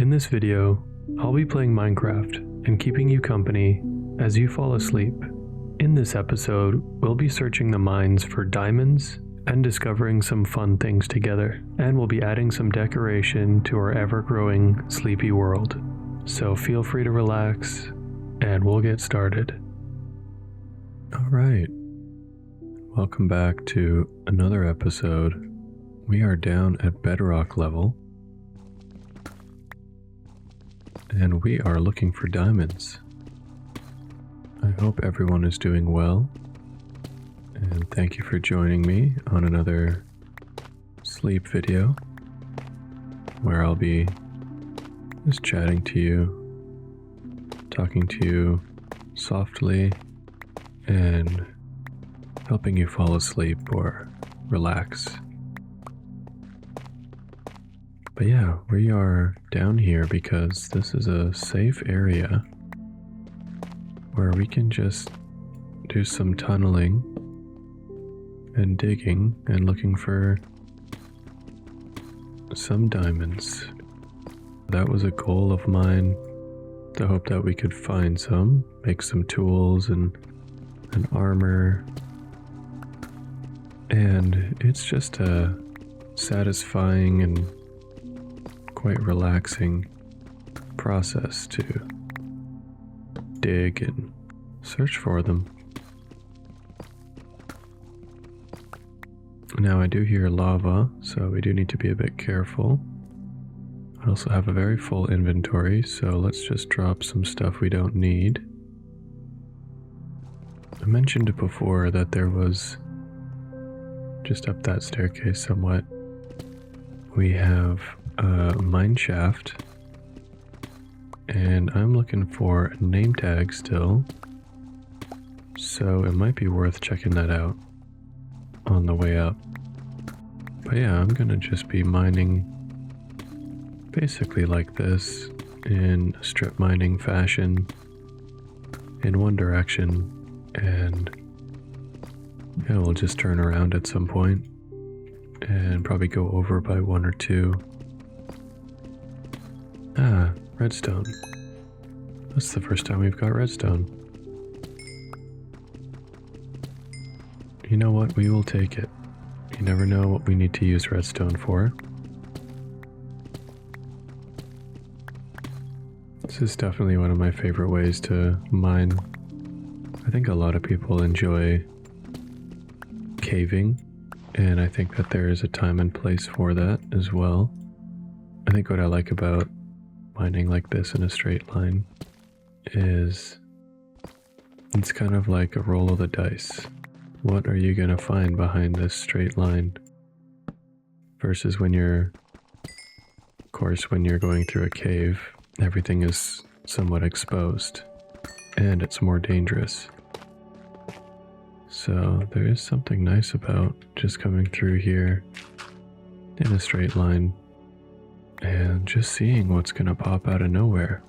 In this video, I'll be playing Minecraft and keeping you company as you fall asleep. In this episode, we'll be searching the mines for diamonds and discovering some fun things together, and we'll be adding some decoration to our ever-growing sleepy world. So feel free to relax, and we'll get started. Alright, welcome back to another episode. We are down at bedrock level, and we are looking for diamonds. I hope everyone is doing well, and thank you for joining me on another sleep video where I'll be just chatting to you, talking to you softly, and helping you fall asleep or relax. But yeah, we are down here because this is a safe area where we can just do some tunneling and digging and looking for some diamonds. That was a goal of mine, to hope that we could find some, make some tools and an armor. And it's just a satisfying and quite relaxing process to dig and search for them. Now I do hear lava, so we do need to be a bit careful. I also have a very full inventory, so let's just drop some stuff we don't need. I mentioned before that there was, just up that staircase somewhat, we have a mine shaft, and I'm looking for a name tag still, so it might be worth checking that out on the way up. But yeah, I'm gonna just be mining basically like this, in a strip mining fashion, in one direction, and yeah, we'll just turn around at some point and probably go over by one or two. Ah, redstone. That's the first time we've got redstone. You know what? We will take it. You never know what we need to use redstone for. This is definitely one of my favorite ways to mine. I think a lot of people enjoy caving, and I think that there is a time and place for that as well. I think what I like about mining like this in a straight line is it's kind of like a roll of the dice. What are you gonna find behind this straight line? Versus when you're, of course, when you're going through a cave, everything is somewhat exposed and it's more dangerous. So there is something nice about just coming through here in a straight line and just seeing what's gonna pop out of nowhere.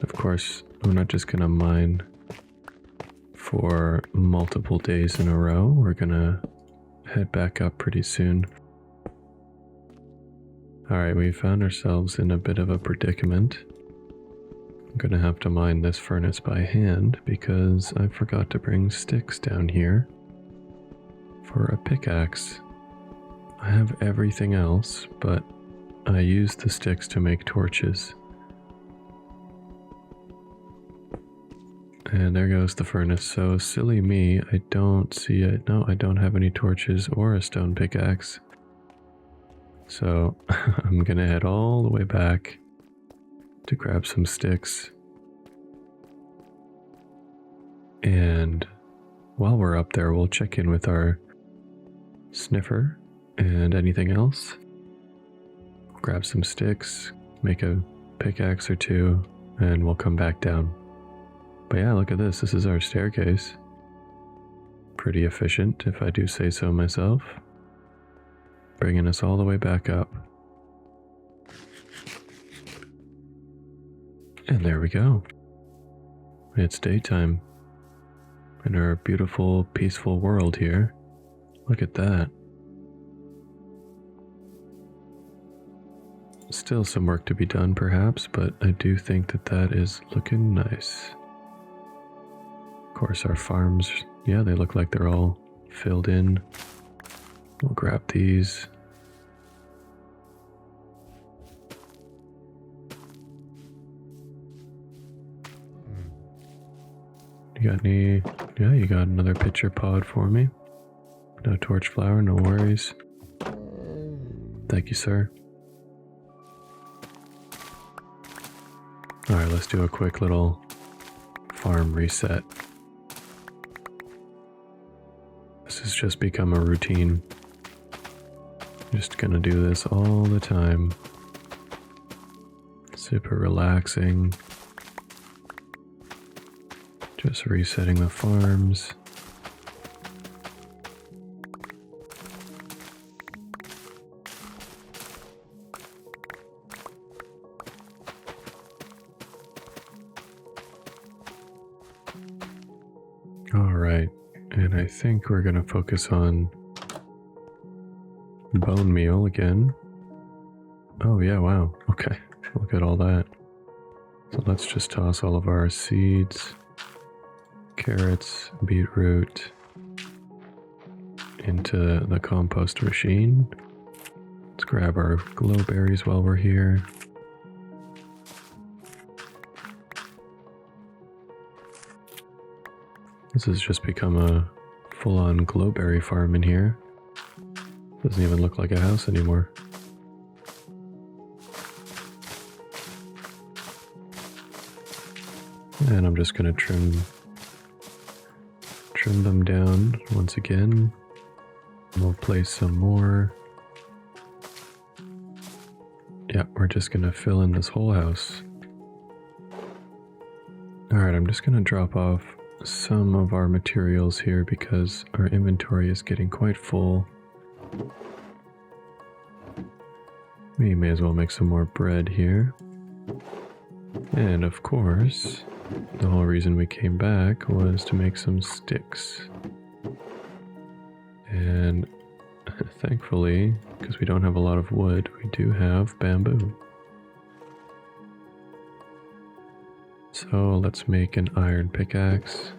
Of course, we're not just gonna mine for multiple days in a row. We're gonna head back up pretty soon. Alright, we found ourselves in a bit of a predicament. I'm gonna have to mine this furnace by hand because I forgot to bring sticks down here for a pickaxe. I have everything else, but I use the sticks to make torches. And there goes the furnace. So silly me, I don't see it. No, I don't have any torches or a stone pickaxe. So I'm gonna head all the way back to grab some sticks. And while we're up there, we'll check in with our sniffer and anything else. Grab some sticks, make a pickaxe or two, and we'll come back down. But yeah, look at this. This is our staircase. Pretty efficient, if I do say so myself. Bringing us all the way back up. And there we go. It's daytime in our beautiful, peaceful world here. Look at that. Still some work to be done perhaps, but I do think that that is looking nice. Of course our farms, yeah, they look like they're all filled in. We'll grab these. You got any? Yeah, you got another pitcher pod for me. No torch flower, no worries. Thank you, sir. Alright, let's do a quick little farm reset. This has just become a routine. Just gonna do this all the time. Super relaxing. Just resetting the farms. Alright, and I think we're gonna focus on bone meal again. Oh yeah, wow, okay, look at all that. So let's just toss all of our seeds, carrots, beetroot into the compost machine. Let's grab our glow berries while we're here. This has just become a full-on glowberry farm in here. Doesn't even look like a house anymore. And I'm just gonna trim them down once again. We'll place some more. Yeah, we're just gonna fill in this whole house. Alright, I'm just gonna drop off some of our materials here because our inventory is getting quite full. We may as well make some more bread here. And of course, the whole reason we came back was to make some sticks. And thankfully, because we don't have a lot of wood, we do have bamboo. So let's make an iron pickaxe.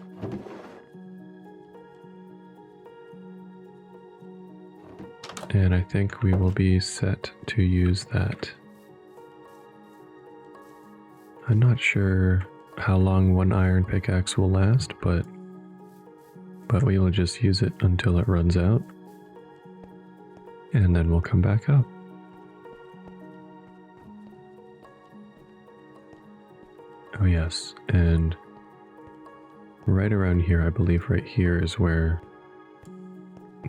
And I think we will be set to use that. I'm not sure how long one iron pickaxe will last, but we will just use it until it runs out. And then we'll come back up. Oh yes, and right around here, I believe right here is where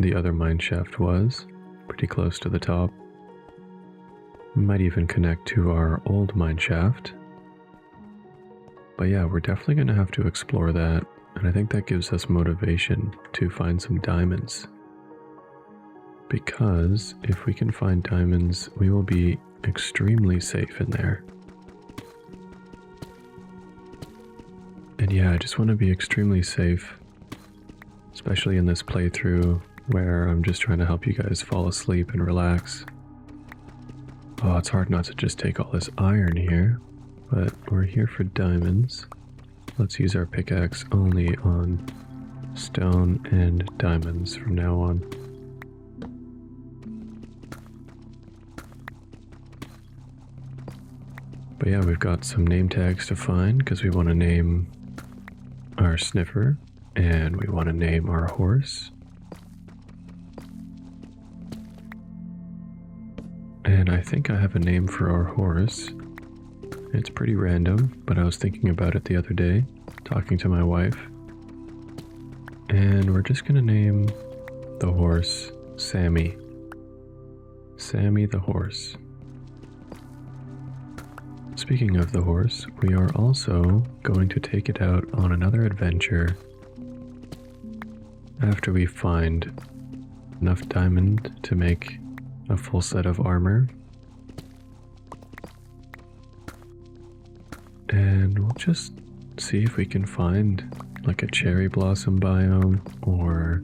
the other mine shaft was, pretty close to the top. Might even connect to our old mine shaft. But yeah, we're definitely going to have to explore that, and I think that gives us motivation to find some diamonds. Because if we can find diamonds, we will be extremely safe in there. And yeah, I just want to be extremely safe, especially in this playthrough where I'm just trying to help you guys fall asleep and relax. Oh, it's hard not to just take all this iron here, but we're here for diamonds. Let's use our pickaxe only on stone and diamonds from now on. But yeah, we've got some name tags to find because we want to name our sniffer and we want to name our horse. And I think I have a name for our horse. It's pretty random, but I was thinking about it the other day, talking to my wife. And we're just gonna name the horse Sammy. Sammy the horse. Speaking of the horse, we are also going to take it out on another adventure after we find enough diamond to make a full set of armor. And we'll just see if we can find like a cherry blossom biome, or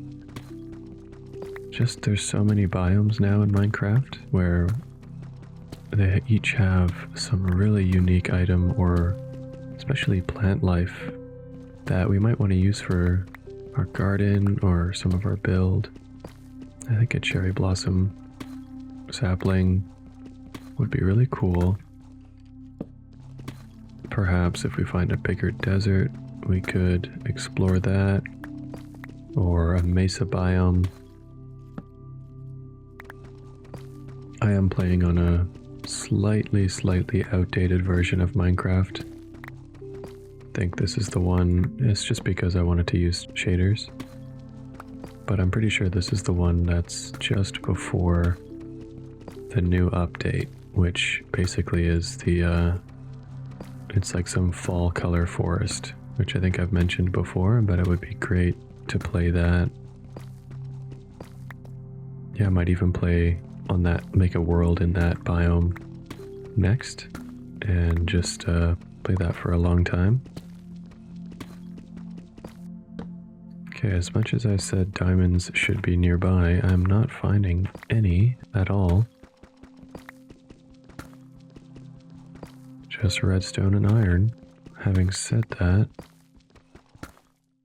just there's so many biomes now in Minecraft where they each have some really unique item, or especially plant life, that we might want to use for our garden or some of our build. I think a cherry blossom sapling would be really cool. Perhaps if we find a bigger desert, we could explore that, or a mesa biome. I am playing on a slightly outdated version of Minecraft. I think this is the one. It's just because I wanted to use shaders, but I'm pretty sure this is the one that's just before the new update, which basically is the it's like some fall color forest, which I think I've mentioned before, but it would be great to play that. Yeah, I might even play on that, make a world in that biome next, and just play that for a long time. Okay, as much as I said diamonds should be nearby, I'm not finding any at all. Just redstone and iron. Having said that,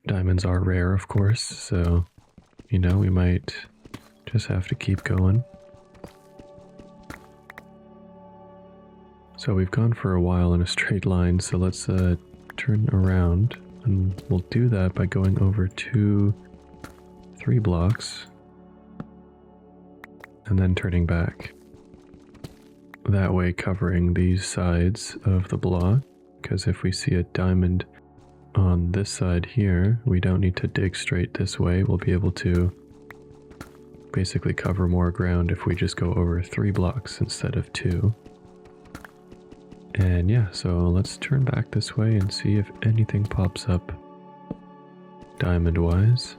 diamonds are rare, of course, so, you know, we might just have to keep going. So we've gone for a while in a straight line, so let's turn around, and we'll do that by going over 3 blocks and then turning back. That way covering these sides of the block, because if we see a diamond on this side here, we don't need to dig straight this way. We'll be able to basically cover more ground if we just go over 3 blocks instead of 2. And yeah, so let's turn back this way and see if anything pops up diamond-wise.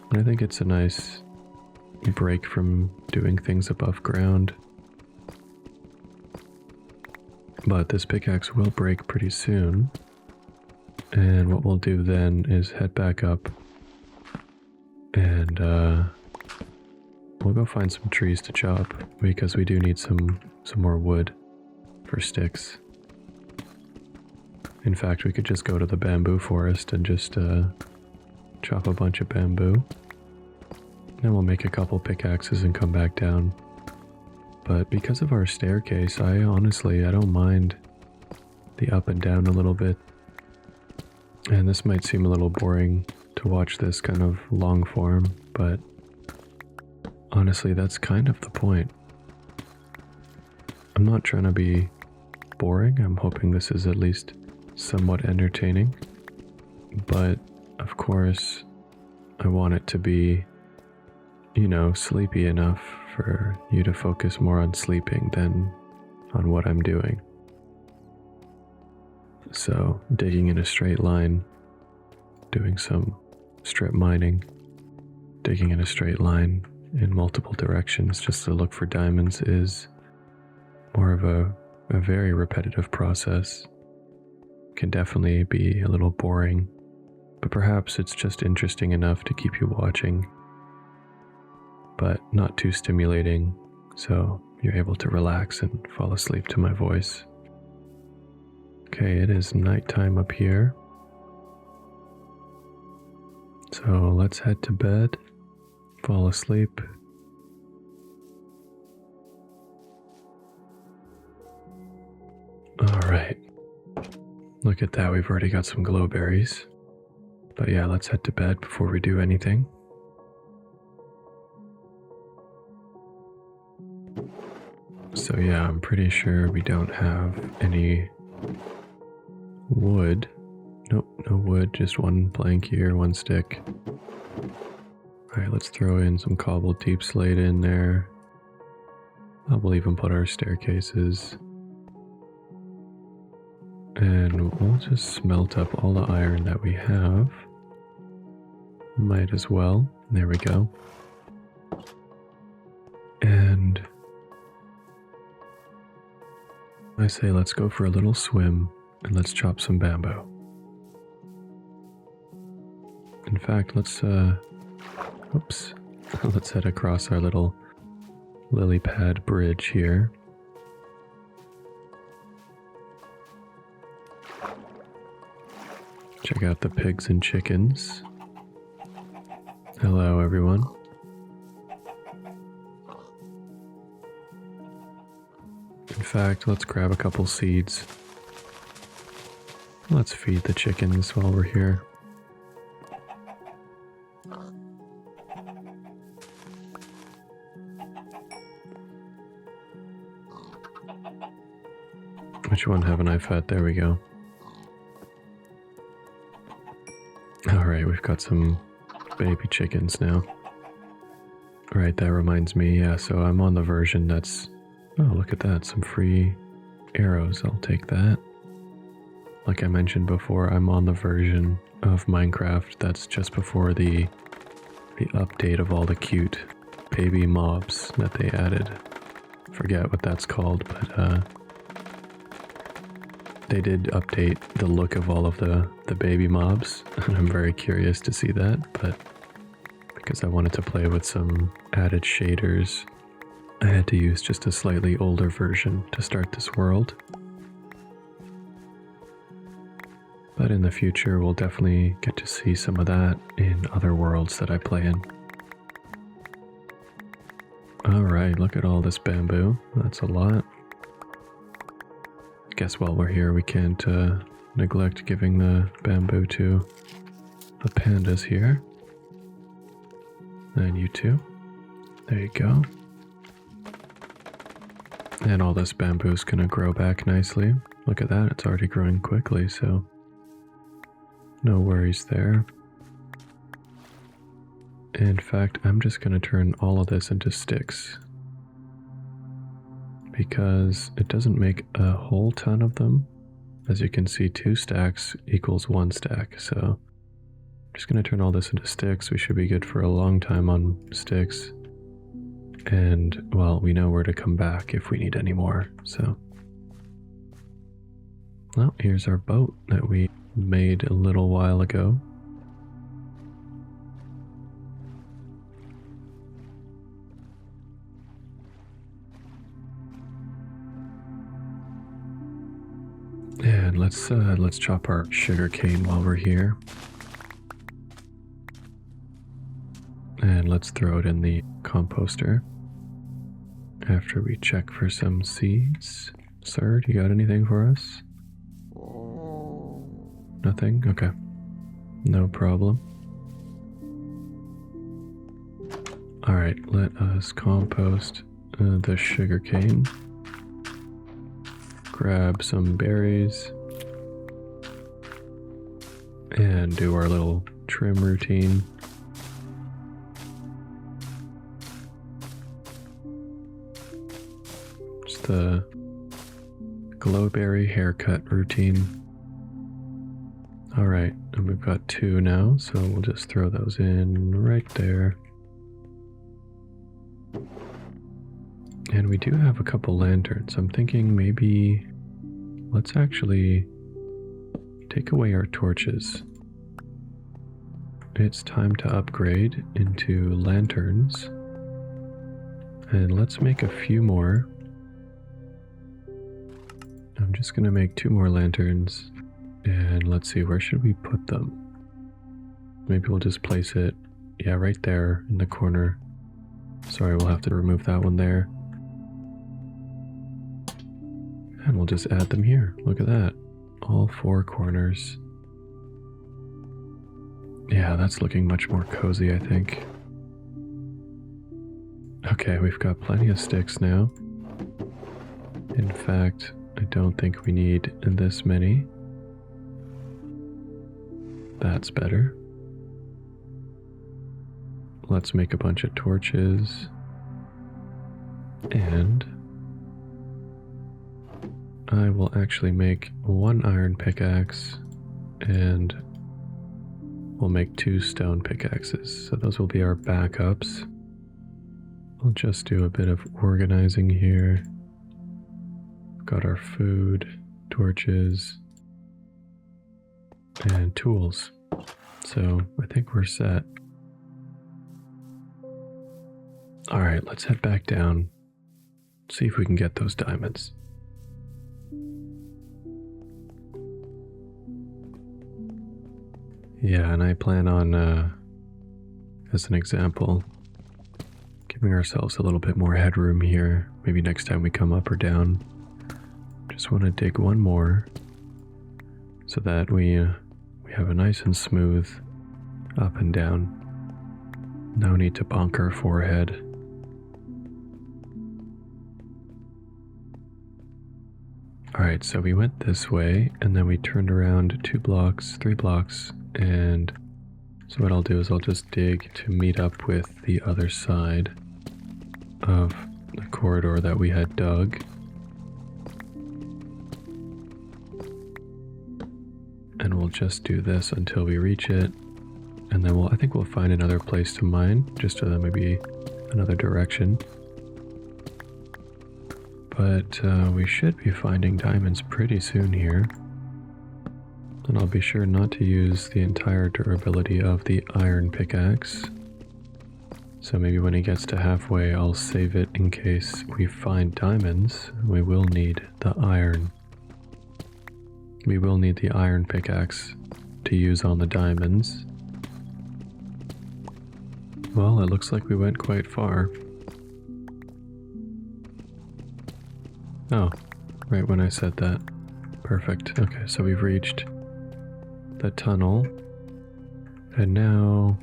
And I think it's a nice break from doing things above ground. But this pickaxe will break pretty soon. And what we'll do then is head back up and we'll go find some trees to chop, because we do need some more wood for sticks. In fact, we could just go to the bamboo forest and just chop a bunch of bamboo. Then we'll make a couple pickaxes and come back down. But because of our staircase, I don't mind the up and down a little bit. And this might seem a little boring to watch this kind of long form, but honestly, that's kind of the point. I'm not trying to be boring. I'm hoping this is at least somewhat entertaining. But of course, I want it to be, you know, sleepy enough for you to focus more on sleeping than on what I'm doing. So, digging in a straight line, doing some strip mining, digging in a straight line in multiple directions just to look for diamonds is more of a very repetitive process. Can definitely be a little boring, but perhaps it's just interesting enough to keep you watching, but not too stimulating, so you're able to relax and fall asleep to my voice. Okay, it is nighttime up here, so let's head to bed, fall asleep. Alright, look at that, we've already got some glowberries. But yeah, let's head to bed before we do anything. So yeah, I'm pretty sure we don't have any wood. Nope, no wood, just one plank here, one stick. Alright, let's throw in some cobbled deep slate in there. We'll even put our staircases. And we'll just smelt up all the iron that we have. Might as well. There we go. And I say let's go for a little swim and let's chop some bamboo. In fact, let's head across our little lily pad bridge here. Check out the pigs and chickens. Hello, everyone. In fact, let's grab a couple seeds. Let's feed the chickens while we're here. Which one haven't I fed? There we go. Alright, we've got some baby chickens now. Right, that reminds me, yeah, so I'm on the version that's... Oh, look at that, some free arrows, I'll take that. Like I mentioned before, I'm on the version of Minecraft that's just before the update of all the cute baby mobs that they added. Forget what that's called, but they did update the look of all of the baby mobs, and I'm very curious to see that, but because I wanted to play with some added shaders, I had to use just a slightly older version to start this world. But in the future, we'll definitely get to see some of that in other worlds that I play in. Alright, look at all this bamboo. That's a lot. Guess while we're here, we can't neglect giving the bamboo to the pandas here. And you too. There you go. And all this bamboo is going to grow back nicely. Look at that, it's already growing quickly, so no worries there. In fact, I'm just going to turn all of this into sticks, because it doesn't make a whole ton of them. As you can see, 2 stacks equals 1 stack, so I'm just going to turn all this into sticks. We should be good for a long time on sticks. And, well, we know where to come back if we need any more, so. Well, here's our boat that we made a little while ago. And let's chop our sugar cane while we're here. And let's throw it in the composter after we check for some seeds. Sir, do you got anything for us? Nothing? Okay. No problem. Alright, let us compost the sugar cane. Grab some berries. And do our little trim routine. Just the glowberry haircut routine. Alright, and we've got 2 now, so we'll just throw those in right there. And we do have a couple lanterns. I'm thinking maybe let's actually take away our torches. It's time to upgrade into lanterns. And let's make a few more. I'm just going to make 2 more lanterns. And let's see, where should we put them? Maybe we'll just place it, yeah, right there in the corner. Sorry, we'll have to remove that one there. And we'll just add them here. Look at that. All 4 corners. Yeah, that's looking much more cozy, I think. Okay, we've got plenty of sticks now. In fact, I don't think we need this many. That's better. Let's make a bunch of torches. And I will actually make 1 iron pickaxe, and we'll make 2 stone pickaxes. So those will be our backups. We'll just do a bit of organizing here. We've got our food, torches, and tools. So I think we're set. Alright, let's head back down see if we can get those diamonds. Yeah, and I plan on, as an example, giving ourselves a little bit more headroom here. Maybe next time we come up or down. Just want to dig one more so that we have a nice and smooth up and down. No need to bonk our forehead. Alright, so we went this way, and then we turned around 2 blocks, 3 blocks, and so what I'll do is I'll just dig to meet up with the other side of the corridor that we had dug. And we'll just do this until we reach it, and then I think we'll find another place to mine, just maybe another direction. But we should be finding diamonds pretty soon here. And I'll be sure not to use the entire durability of the iron pickaxe. So maybe when it gets to halfway, I'll save it in case we find diamonds. We will need the iron. We will need the iron pickaxe to use on the diamonds. Well, it looks like we went quite far. Oh, right when I said that. Perfect. Okay, so we've reached the tunnel. And now,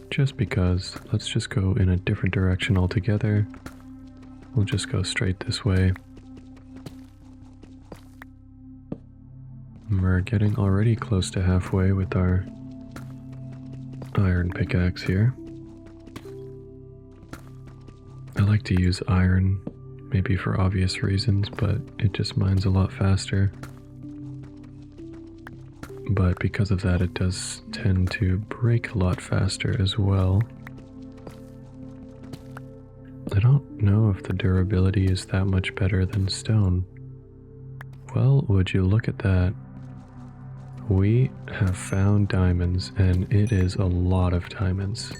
just because, let's just go in a different direction altogether. We'll just go straight this way. We're getting already close to halfway with our iron pickaxe here. I like to use iron, maybe for obvious reasons, but it just mines a lot faster. But because of that, it does tend to break a lot faster as well. I don't know if the durability is that much better than stone. Well, would you look at that? We have found diamonds, and it is a lot of diamonds.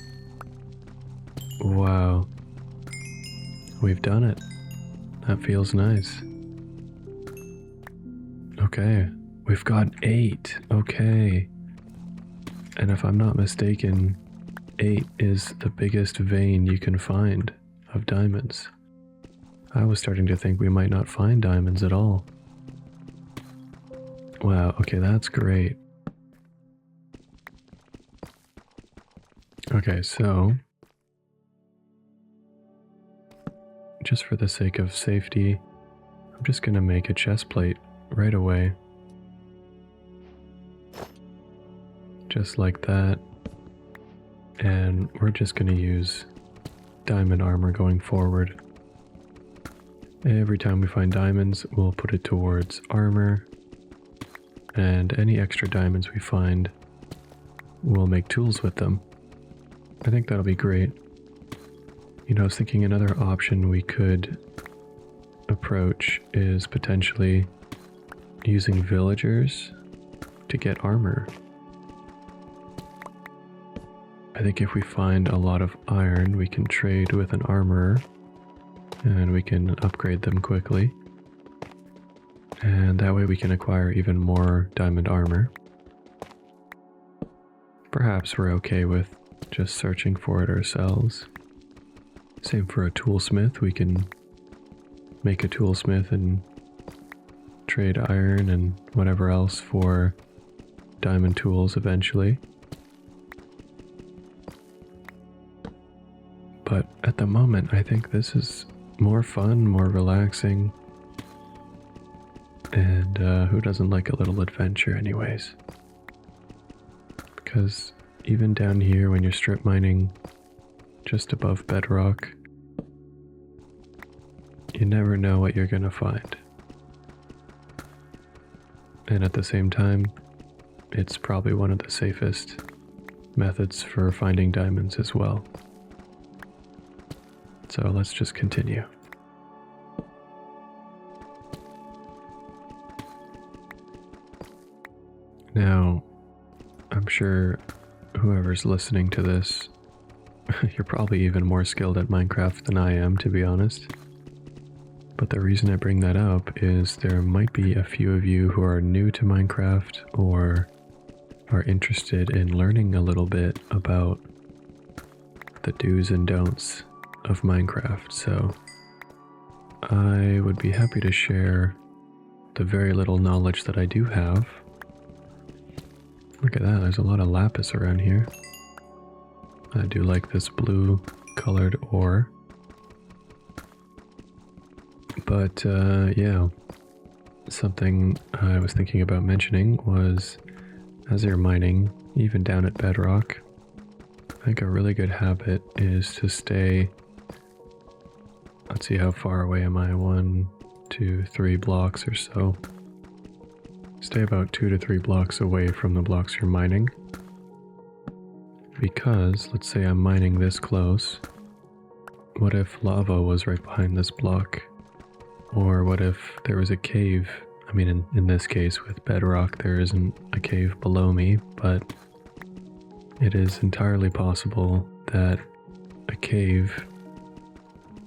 Wow. We've done it. That feels nice. Okay, we've got 8. Okay. And if I'm not mistaken, 8 is the biggest vein you can find of diamonds. I was starting to think we might not find diamonds at all. Wow, okay, that's great. Okay, so just for the sake of safety, I'm just gonna make a chest plate right away. Just like that. And we're just gonna use diamond armor going forward. Every time we find diamonds, we'll put it towards armor. And any extra diamonds we find, we'll make tools with them. I think that'll be great. You know, I was thinking another option we could approach is potentially using villagers to get armor. I think if we find a lot of iron, we can trade with an armorer and we can upgrade them quickly. And that way we can acquire even more diamond armor. Perhaps we're okay with just searching for it ourselves. Same for a toolsmith. We can make a toolsmith and trade iron and whatever else for diamond tools eventually. But at the moment, I think this is more fun, more relaxing. And who doesn't like a little adventure anyways? Because even down here when you're strip mining just above bedrock, you never know what you're gonna find. And at the same time, it's probably one of the safest methods for finding diamonds as well. So let's just continue. Now, I'm sure whoever's listening to this, you're probably even more skilled at Minecraft than I am, to be honest. But the reason I bring that up is there might be a few of you who are new to Minecraft or are interested in learning a little bit about the do's and don'ts of Minecraft. So I would be happy to share the very little knowledge that I do have. Look at that, there's a lot of lapis around here. I do like this blue colored ore. But yeah, something I was thinking about mentioning was as you're mining, even down at bedrock, I think a really good habit is to stay, let's see, how far away am I? 1, 2, 3 blocks or so. Stay about 2 to 3 blocks away from the blocks you're mining. Because, let's say I'm mining this close. What if lava was right behind this block? Or what if there was a cave? I mean, in this case with bedrock, there isn't a cave below me, but it is entirely possible that a cave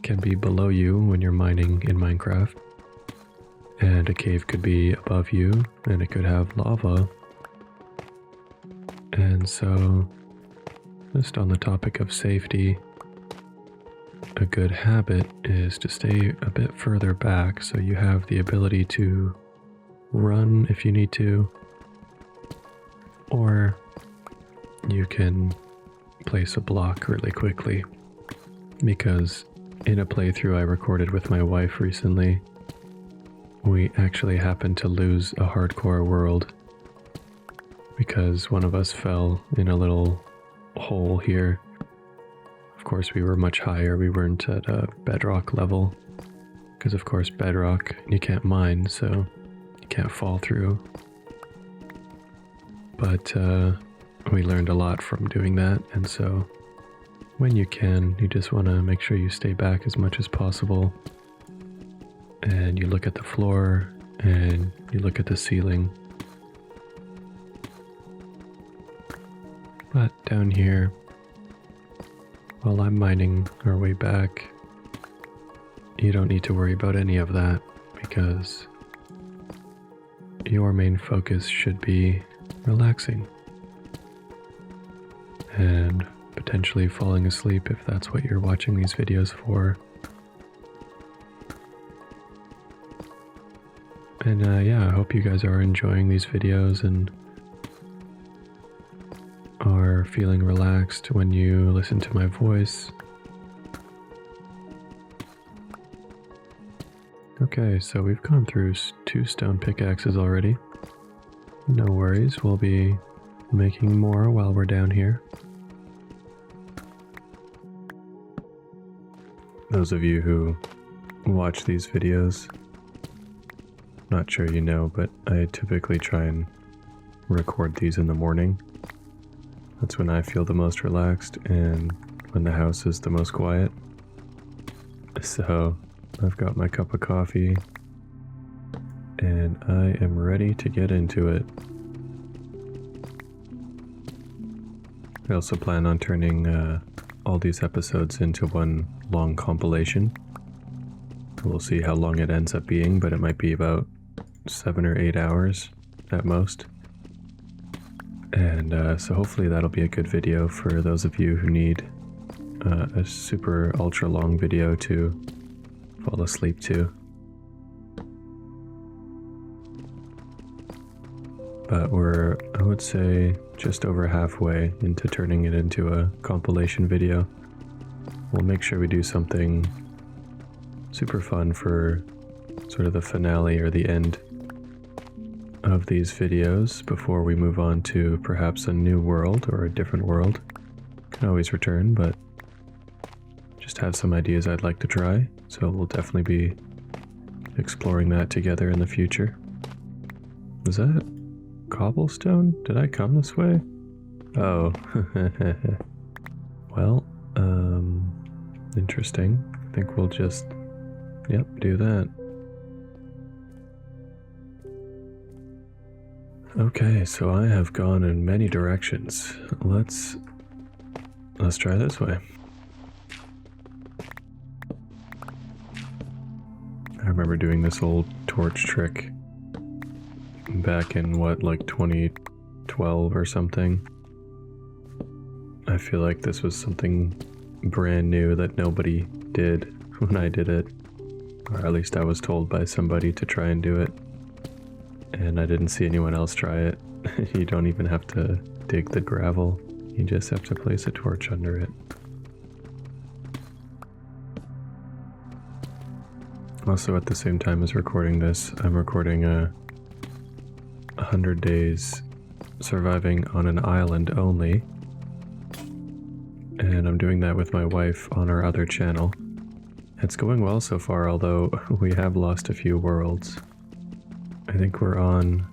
can be below you when you're mining in Minecraft. And a cave could be above you, and it could have lava. And so, just on the topic of safety, a good habit is to stay a bit further back so you have the ability to run if you need to, or you can place a block really quickly. Because in a playthrough I recorded with my wife recently, we actually happened to lose a hardcore world because one of us fell in a little hole here. Of course, we were much higher. We weren't at a bedrock level because, of course, bedrock you can't mine, so you can't fall through. But we learned a lot from doing that, and so when you can, you just want to make sure you stay back as much as possible. And you look at the floor, and you look at the ceiling. But down here, while I'm mining our way back, you don't need to worry about any of that because your main focus should be relaxing and potentially falling asleep if that's what you're watching these videos for. And yeah, I hope you guys are enjoying these videos and are feeling relaxed when you listen to my voice. Okay, so we've gone through 2 stone pickaxes already. No worries, we'll be making more while we're down here. Those of you who watch these videos, not sure you know, but I typically try and record these in the morning. That's when I feel the most relaxed and when the house is the most quiet. So I've got my cup of coffee and I am ready to get into it. I also plan on turning all these episodes into one long compilation. We'll see how long it ends up being, but it might be about 7 or 8 hours at most. And so hopefully that'll be a good video for those of you who need a super ultra long video to fall asleep to. But we're, I would say, just over halfway into turning it into a compilation video. We'll make sure we do something super fun for sort of the finale or the end of these videos before we move on to perhaps a new world or a different world. Can always return, but just have some ideas I'd like to try, so we'll definitely be exploring that together in the future. Was that cobblestone? Did I come this way? Oh. Well, interesting. I think we'll just, yep, do that. Okay, so I have gone in many directions. Let's try this way. I remember doing this old torch trick back in what, like 2012 or something. I feel like this was something brand new that nobody did when I did it. Or at least I was told by somebody to try and do it. And I didn't see anyone else try it. You don't even have to dig the gravel. You just have to place a torch under it. Also, at the same time as recording this, I'm recording a 100 days surviving on an island only. And I'm doing that with my wife on our other channel. It's going well so far, although we have lost a few worlds. I think we're on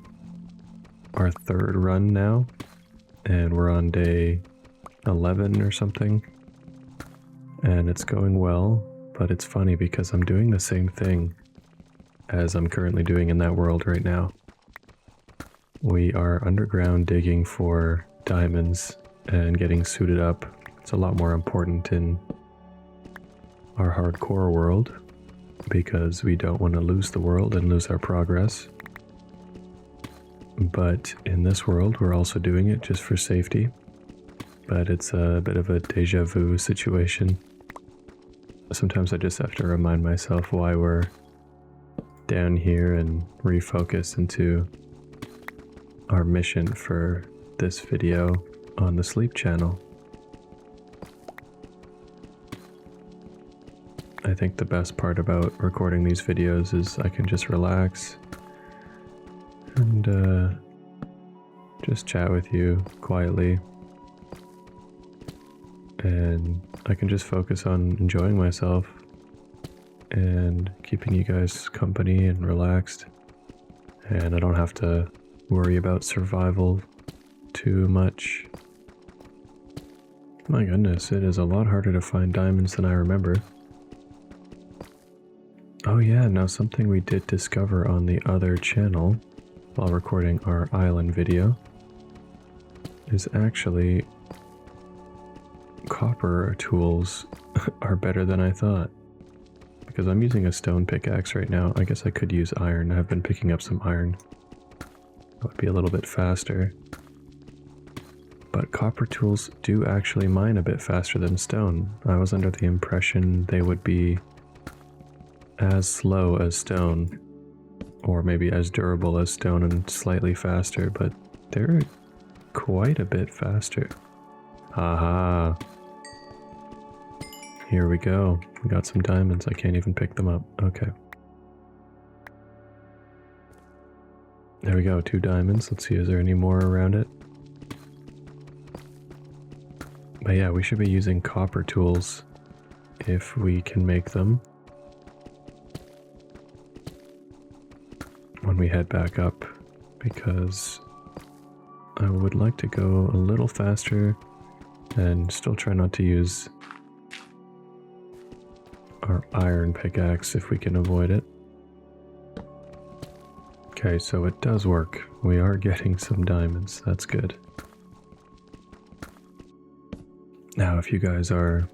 our 3rd run now, and we're on day 11 or something. And it's going well, but it's funny because I'm doing the same thing as I'm currently doing in that world right now. We are underground digging for diamonds and getting suited up. It's a lot more important in our hardcore world because we don't want to lose the world and lose our progress. But in this world, we're also doing it just for safety. But it's a bit of a deja vu situation. Sometimes I just have to remind myself why we're down here and refocus into our mission for this video on the Sleep channel. I think the best part about recording these videos is I can just relax and just chat with you quietly, and I can just focus on enjoying myself and keeping you guys company and relaxed, and I don't have to worry about survival too much. My goodness, it is a lot harder to find diamonds than I remember. Oh yeah, now something we did discover on the other channel while recording our island video is actually copper tools are better than I thought. Because I'm using a stone pickaxe right now. I guess I could use iron. I've been picking up some iron. That would be a little bit faster. But copper tools do actually mine a bit faster than stone. I was under the impression they would be as slow as stone, or maybe as durable as stone and slightly faster, but they're quite a bit faster. Aha! Here we go. We got some diamonds. I can't even pick them up. Okay. There we go, 2 diamonds. Let's see, is there any more around it? But yeah, we should be using copper tools if we can make them when we head back up, because I would like to go a little faster and still try not to use our iron pickaxe if we can avoid it. Okay, so it does work. We are getting some diamonds. That's good. Now, if you guys are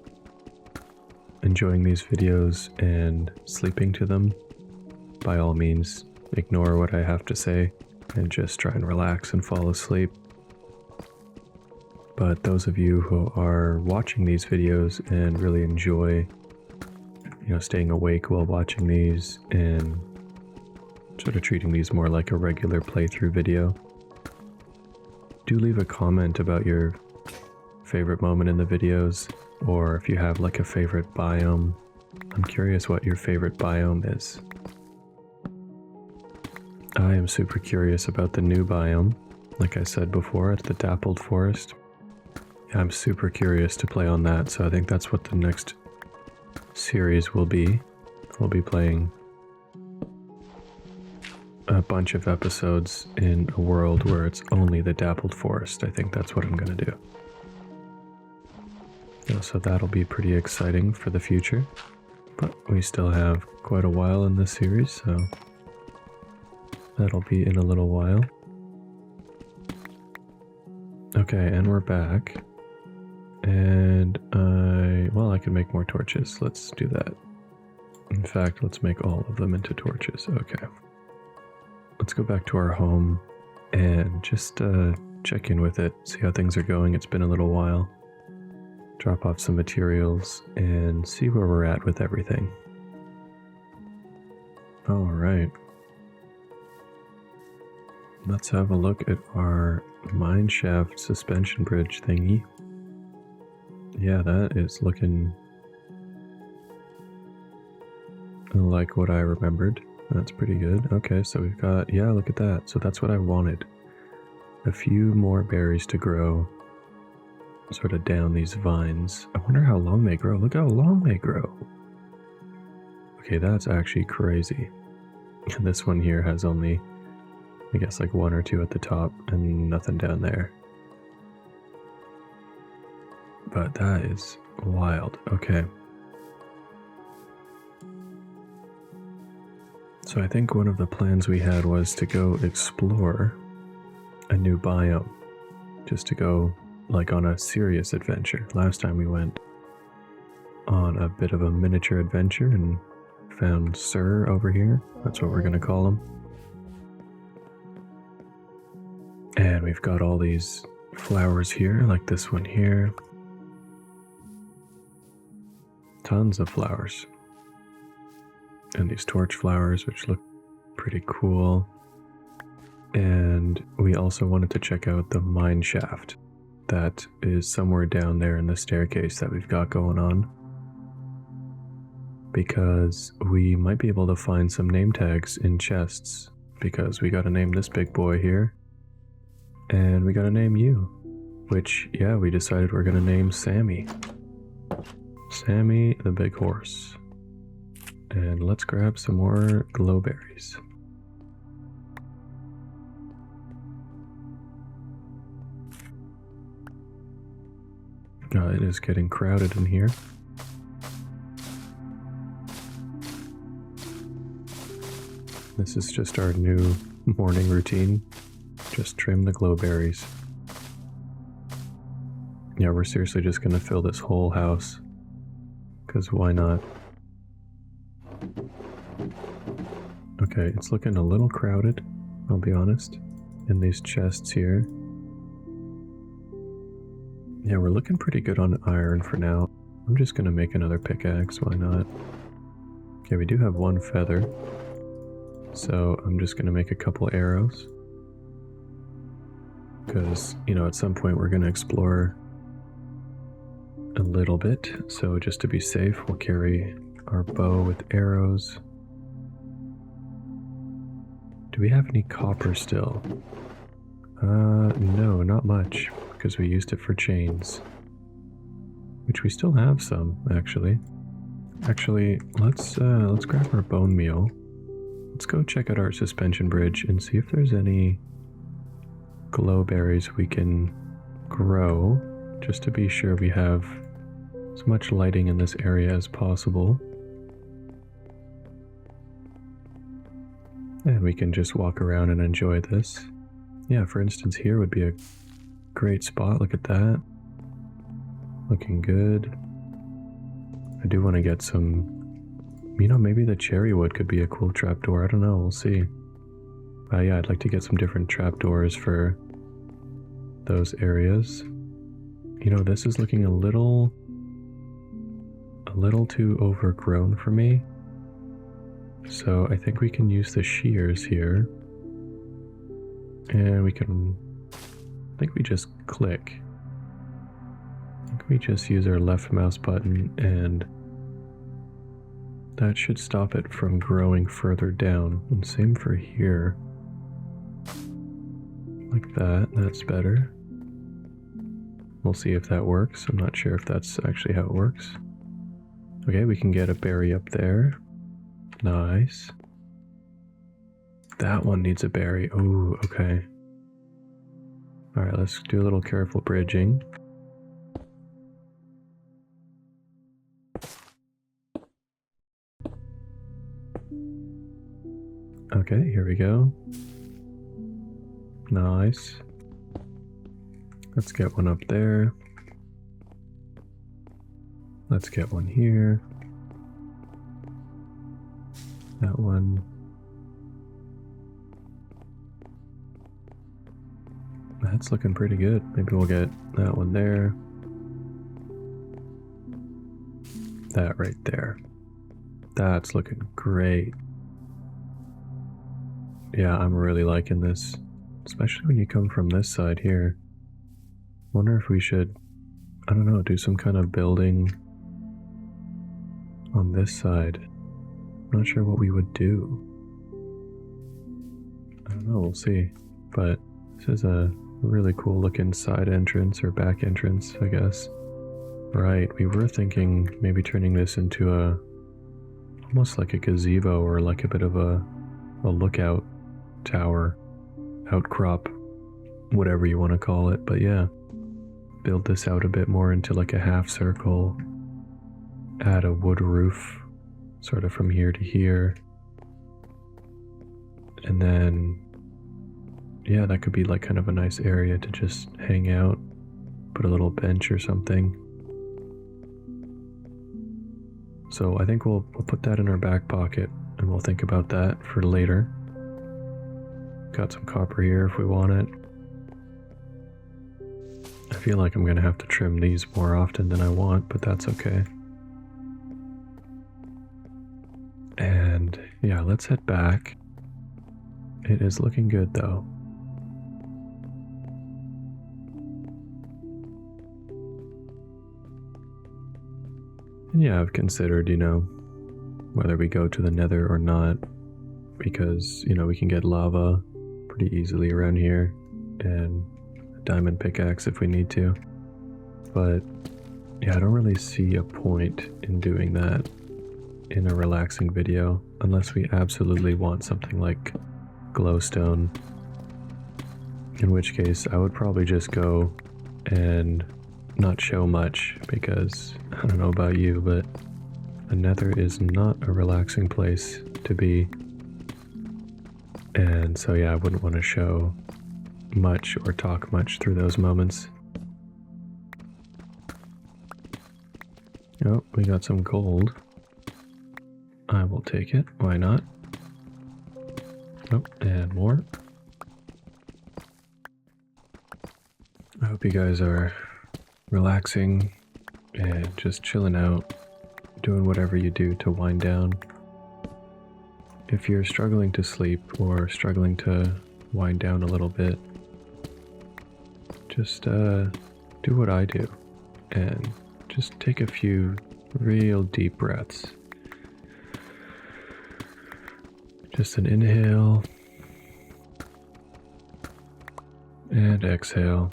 enjoying these videos and sleeping to them, by all means, ignore what I have to say and just try and relax and fall asleep. But those of you who are watching these videos and really enjoy, staying awake while watching these and sort of treating these more like a regular playthrough video, do leave a comment about your favorite moment in the videos, or if you have like a favorite biome. I'm curious what your favorite biome is. I am super curious about the new biome. Like I said before, it's the dappled forest. I'm super curious to play on that, so I think that's what the next series will be. We'll be playing a bunch of episodes in a world where it's only the dappled forest. I think that's what I'm going to do. So that'll be pretty exciting for the future. But we still have quite a while in this series, so that'll be in a little while. Okay, and we're back. And I can make more torches. Let's do that. In fact, let's make all of them into torches. Okay. Let's go back to our home and just check in with it, see how things are going. It's been a little while. Drop off some materials and see where we're at with everything. All right. Let's have a look at our mine shaft suspension bridge thingy. Yeah, that is looking like what I remembered. That's pretty good. Okay, so we've got, yeah, look at that. So that's what I wanted. A few more berries to grow sort of down these vines. I wonder how long they grow. Look how long they grow. Okay, that's actually crazy. And this one here has only, I guess, like one or two at the top and nothing down there. But that is wild. Okay. So I think one of the plans we had was to go explore a new biome. Just to go like on a serious adventure. Last time we went on a bit of a miniature adventure and found Sir over here. That's what we're gonna call him. And we've got all these flowers here, like this one here. Tons of flowers. And these torch flowers, which look pretty cool. And we also wanted to check out the mine shaft that is somewhere down there in the staircase that we've got going on. Because we might be able to find some name tags in chests. Because we gotta name this big boy here. And we gotta name you. Which, yeah, we decided we're gonna name Sammy. Sammy the big horse. And let's grab some more glowberries. It is getting crowded in here. This is just our new morning routine. Just trim the glowberries. Yeah, we're seriously just gonna fill this whole house. Because why not? Okay, it's looking a little crowded, I'll be honest, in these chests here. Yeah, we're looking pretty good on iron for now. I'm just gonna make another pickaxe, why not? Okay, we do have one feather. So I'm just gonna make a couple arrows. Because, you know, at some point we're gonna explore a little bit. So just to be safe, we'll carry our bow with arrows. Do we have any copper still? No, not much, because we used it for chains. Which we still have some, actually. Actually, let's grab our bone meal. Let's go check out our suspension bridge and see if there's any glowberries we can grow, just to be sure we have as much lighting in this area as possible. And we can just walk around and enjoy this. Yeah, for instance, here would be a great spot. Look at that. Looking good. I do want to get some, you know, maybe the cherry wood could be a cool trapdoor. I don't know, we'll see. Yeah, I'd like to get some different trapdoors for those areas. You know, this is looking a little too overgrown for me. So I think we can use the shears here. And we can, I think we just click. I think we just use our left mouse button and that should stop it from growing further down. And same for here. Like that, that's better. We'll see if that works. I'm not sure if that's actually how it works. Okay, we can get a berry up there. Nice. That one needs a berry. Oh, okay. Alright, let's do a little careful bridging. Okay, here we go. Nice. Let's get one up there. Let's get one here. That one. That's looking pretty good. Maybe we'll get that one there. That right there. That's looking great. Yeah, I'm really liking this. Especially when you come from this side here. Wonder if we should, I don't know, do some kind of building on this side. I'm not sure what we would do. I don't know, we'll see. But this is a really cool looking side entrance or back entrance, I guess. Right, we were thinking maybe turning this into a almost like a gazebo or like a bit of a lookout tower, outcrop, whatever you want to call it. But yeah, build this out a bit more into like a half circle, add a wood roof sort of from here to here, and then yeah, that could be like kind of a nice area to just hang out, put a little bench or something. So I think we'll put that in our back pocket and we'll think about that for later. Got some copper here if we want it. I feel like I'm gonna have to trim these more often than I want, but that's okay. And yeah, let's head back. It is looking good though. And yeah, I've considered, whether we go to the Nether or not, because, we can get lava pretty easily around here, and a diamond pickaxe if we need to. But yeah, I don't really see a point in doing that in a relaxing video, unless we absolutely want something like glowstone. In which case, I would probably just go and not show much, because I don't know about you, but the Nether is not a relaxing place to be. And so yeah, I wouldn't want to show much or talk much through those moments. Oh, we got some gold. I will take it, why not? Oh, and more. I hope you guys are relaxing and just chilling out, doing whatever you do to wind down. If you're struggling to sleep or struggling to wind down a little bit, just do what I do and just take a few real deep breaths. Just an inhale and exhale.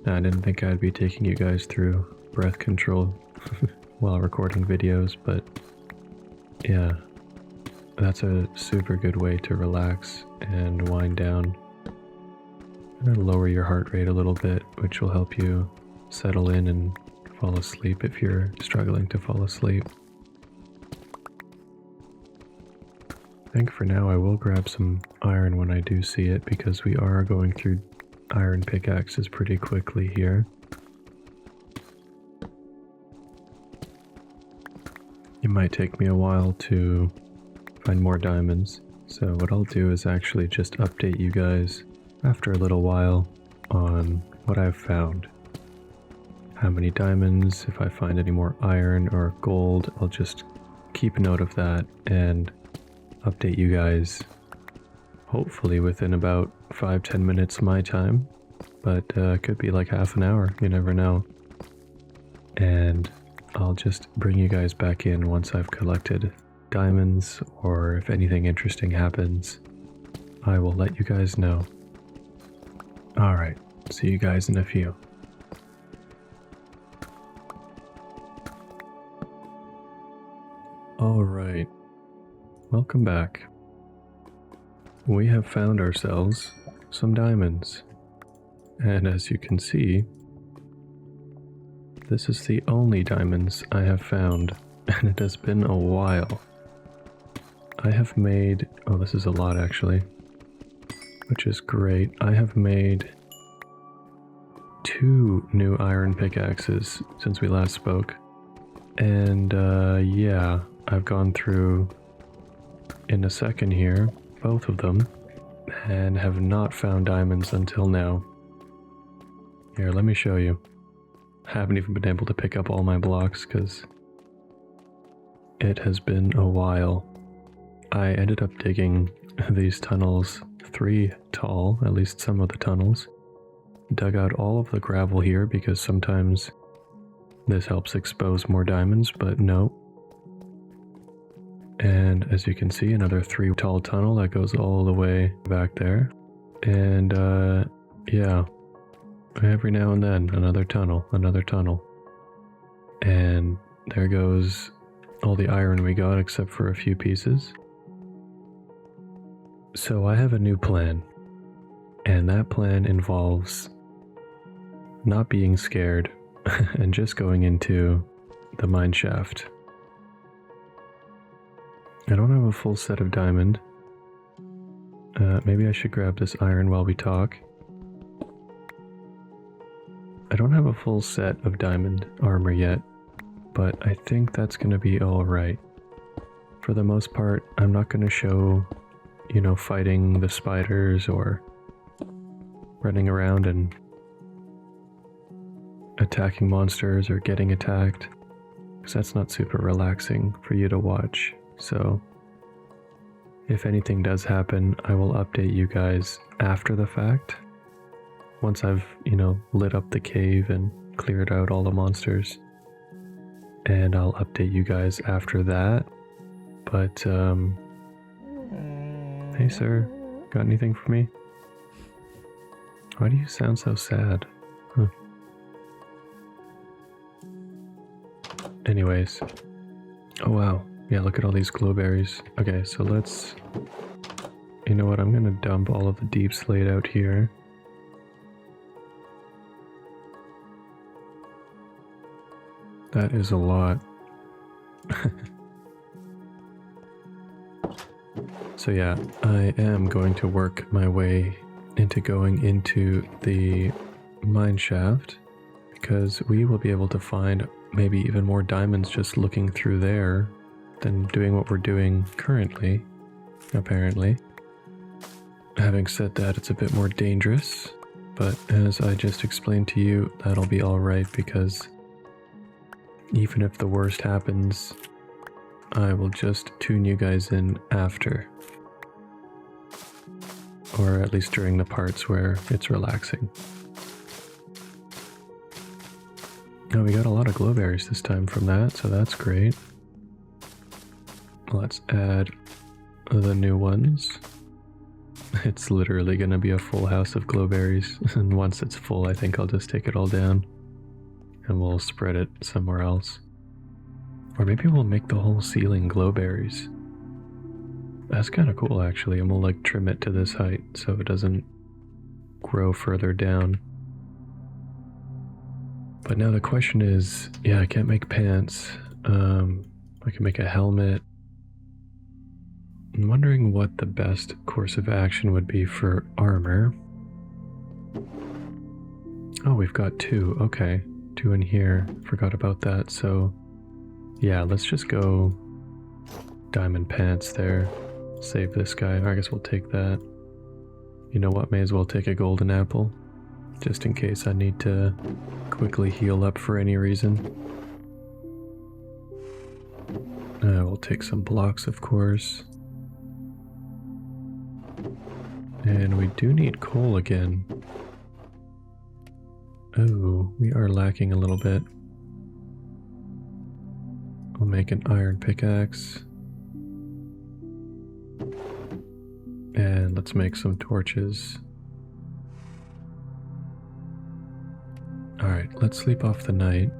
I didn't think I'd be taking you guys through breath control while recording videos, but yeah, that's a super good way to relax and wind down. And lower your heart rate a little bit, which will help you settle in and fall asleep if you're struggling to fall asleep. I think for now I will grab some iron when I do see it, because we are going through iron pickaxes pretty quickly here. It might take me a while to find more diamonds, so what I'll do is actually just update you guys after a little while on what I've found. How many diamonds, if I find any more iron or gold, I'll just keep note of that and update you guys, hopefully within about 5-10 minutes my time, but could be like half an hour, you never know. And I'll just bring you guys back in once I've collected diamonds, or if anything interesting happens, I will let you guys know. Alright, see you guys in a few. Alright, welcome back. We have found ourselves some diamonds, and as you can see, this is the only diamonds I have found, and it has been a while. I have made, oh, this is a lot actually, which is great. I have made 2 new iron pickaxes since we last spoke, And yeah, I've gone through in a second here, both of them, and have not found diamonds until now. Here, let me show you. I haven't even been able to pick up all my blocks because it has been a while. I ended up digging these tunnels 3 tall, at least some of the tunnels. Dug out all of the gravel here because sometimes this helps expose more diamonds, but no. And as you can see, another 3 tall tunnel that goes all the way back there. And yeah, every now and then another tunnel. And there goes all the iron we got except for a few pieces. So I have a new plan, and that plan involves not being scared and just going into the mine shaft. I don't have a full set of diamond. Maybe I should grab this iron while we talk. I don't have a full set of diamond armor yet, but I think that's going to be alright. For the most part, I'm not going to show, you know, fighting the spiders or running around and attacking monsters or getting attacked, because that's not super relaxing for you to watch. So if anything does happen, I will update you guys after the fact. Once I've, you know, lit up the cave and cleared out all the monsters. And I'll update you guys after that. But, hey sir, got anything for me? Why do you sound so sad? Huh. Anyways. Oh wow. Yeah, look at all these glowberries. Okay, so let's... You know what, I'm gonna dump all of the deep slate out here. That is a lot. So yeah, I am going to work my way into going into the mine shaft, because we will be able to find maybe even more diamonds just looking through there than doing what we're doing currently, apparently. Having said that, it's a bit more dangerous, but as I just explained to you, that'll be alright, because even if the worst happens, I will just tune you guys in after. Or at least during the parts where it's relaxing. Oh, we got a lot of glowberries this time from that, so that's great. Let's add the new ones. It's literally gonna be a full house of glowberries, and once it's full, I think I'll just take it all down. And we'll spread it somewhere else. Or maybe we'll make the whole ceiling glowberries. That's kind of cool actually, and we'll like trim it to this height so it doesn't grow further down. But now the question is, yeah, I can't make pants. I can make a helmet. I'm wondering what the best course of action would be for armor. Oh, we've got 2, okay. 2 in here, forgot about that, so yeah, let's just go diamond pants there. Save this guy, I guess we'll take that. You know what, may as well take a golden apple, just in case I need to quickly heal up for any reason. We'll take some blocks, of course. And we do need coal again. Oh, we are lacking a little bit. We'll make an iron pickaxe. And let's make some torches. Alright, let's sleep off the night.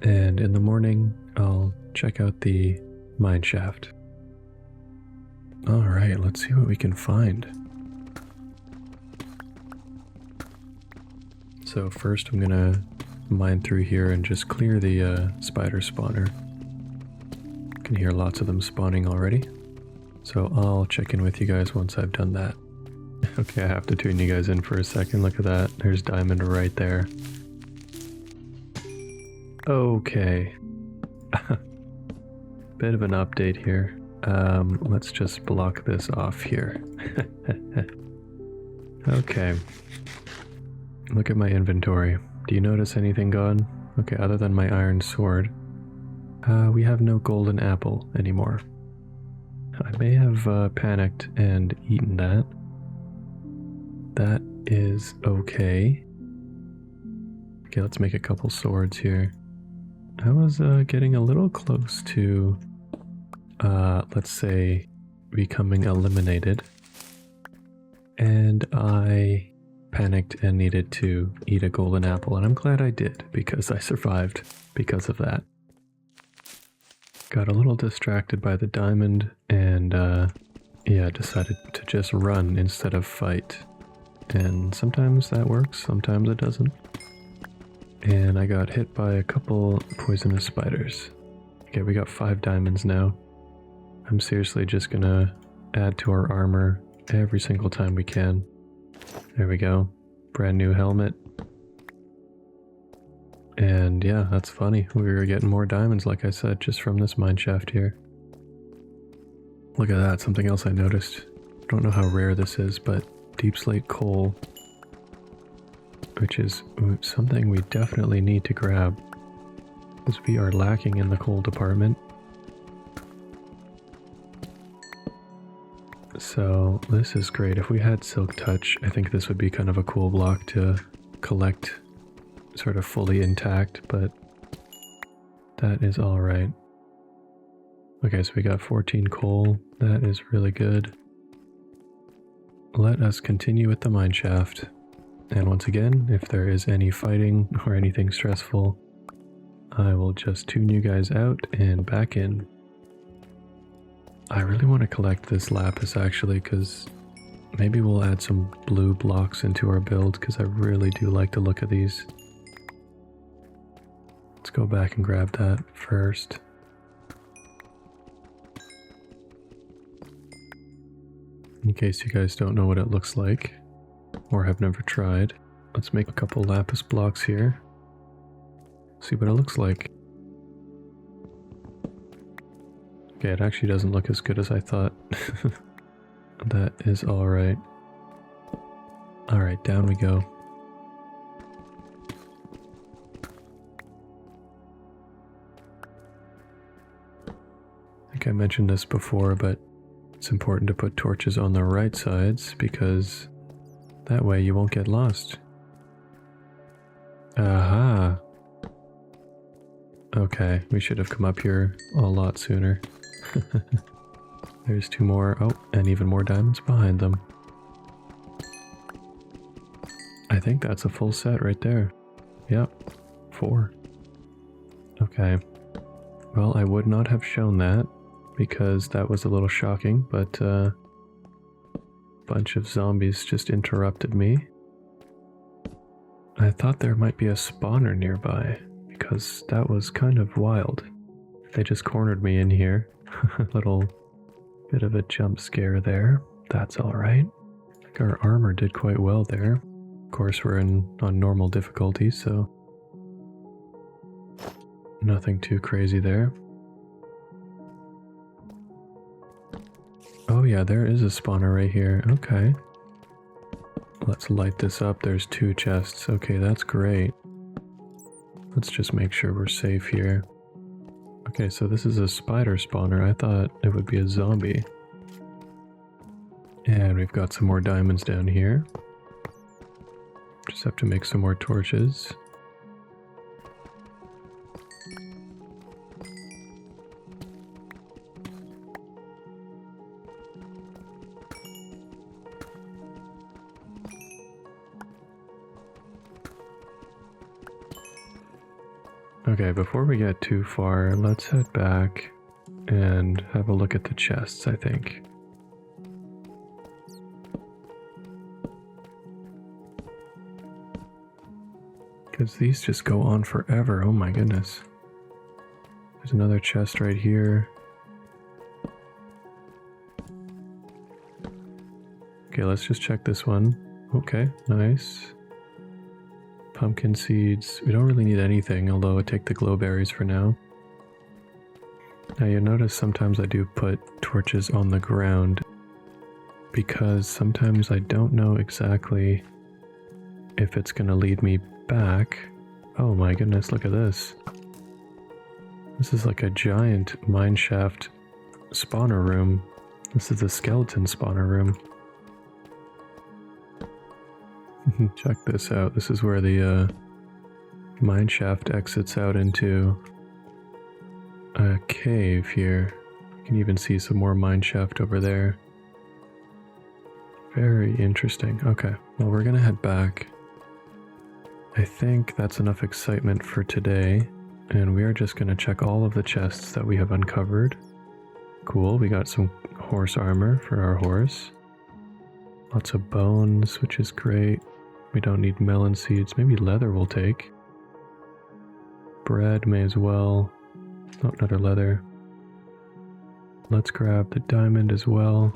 And in the morning, I'll check out the mine shaft. Alright, let's see what we can find. So first I'm gonna mine through here and just clear the spider spawner. Can hear lots of them spawning already. So I'll check in with you guys once I've done that. Okay, I have to tune you guys in for a second. Look at that. There's diamond right there. Okay. Bit of an update here. Let's just block this off here. Okay. Look at my inventory. Do you notice anything gone? Okay, other than my iron sword. We have no golden apple anymore. I may have panicked and eaten that. That is okay. Okay, let's make a couple swords here. I was getting a little close to, let's say, becoming eliminated. And I panicked and needed to eat a golden apple, and I'm glad I did, because I survived because of that. Got a little distracted by the diamond, and yeah, decided to just run instead of fight. And sometimes that works, sometimes it doesn't. And I got hit by a couple poisonous spiders. Okay, we got 5 diamonds now. I'm seriously just gonna add to our armor every single time we can. There we go. Brand new helmet. And yeah, that's funny. We were getting more diamonds, like I said, just from this mine shaft here. Look at that, something else I noticed. Don't know how rare this is, but deep slate coal, which is something we definitely need to grab, because we are lacking in the coal department. So this is great. If we had Silk Touch, I think this would be kind of a cool block to collect sort of fully intact, but that is all right. Okay, so we got 14 coal. That is really good. Let us continue with the mine shaft. And once again, if there is any fighting or anything stressful, I will just tune you guys out and back in. I really want to collect this lapis actually, because maybe we'll add some blue blocks into our build, because I really do like the look of these. Let's go back and grab that first. In case you guys don't know what it looks like, or have never tried, let's make a couple lapis blocks here. See what it looks like. Okay, it actually doesn't look as good as I thought. That is alright. Alright, down we go. I think I mentioned this before, but it's important to put torches on the right sides, because that way you won't get lost. Aha! Okay, we should have come up here a lot sooner. There's 2 more. Oh, and even more diamonds behind them. I think that's a full set right there. Yep, 4. Okay. Well, I would not have shown that, because that was a little shocking, but a bunch of zombies just interrupted me. I thought there might be a spawner nearby, because that was kind of wild. They just cornered me in here. A little bit of a jump scare there. That's alright. I think our armor did quite well there. Of course, we're on normal difficulty, so nothing too crazy there. Oh yeah, there is a spawner right here. Okay. Let's light this up. There's 2 chests. Okay, that's great. Let's just make sure we're safe here. Okay, so this is a spider spawner. I thought it would be a zombie. And we've got some more diamonds down here. Just have to make some more torches. Okay, before we get too far, let's head back and have a look at the chests, I think. Because these just go on forever, oh my goodness. There's another chest right here. Okay, let's just check this one. Okay, nice. Pumpkin seeds. We don't really need anything, although I take the glowberries for now. Now you notice sometimes I do put torches on the ground because sometimes I don't know exactly if it's going to lead me back. Oh my goodness, look at this. This is like a giant mineshaft spawner room. This is the skeleton spawner room. Check this out. This is where the mineshaft exits out into a cave here. You can even see some more mineshaft over there. Very interesting. Okay, well we're gonna head back. I think that's enough excitement for today, and we are just gonna check all of the chests that we have uncovered. Cool, we got some horse armor for our horse. Lots of bones, which is great. We don't need melon seeds. Maybe leather we'll take. Bread may as well. Oh, another leather. Let's grab the diamond as well.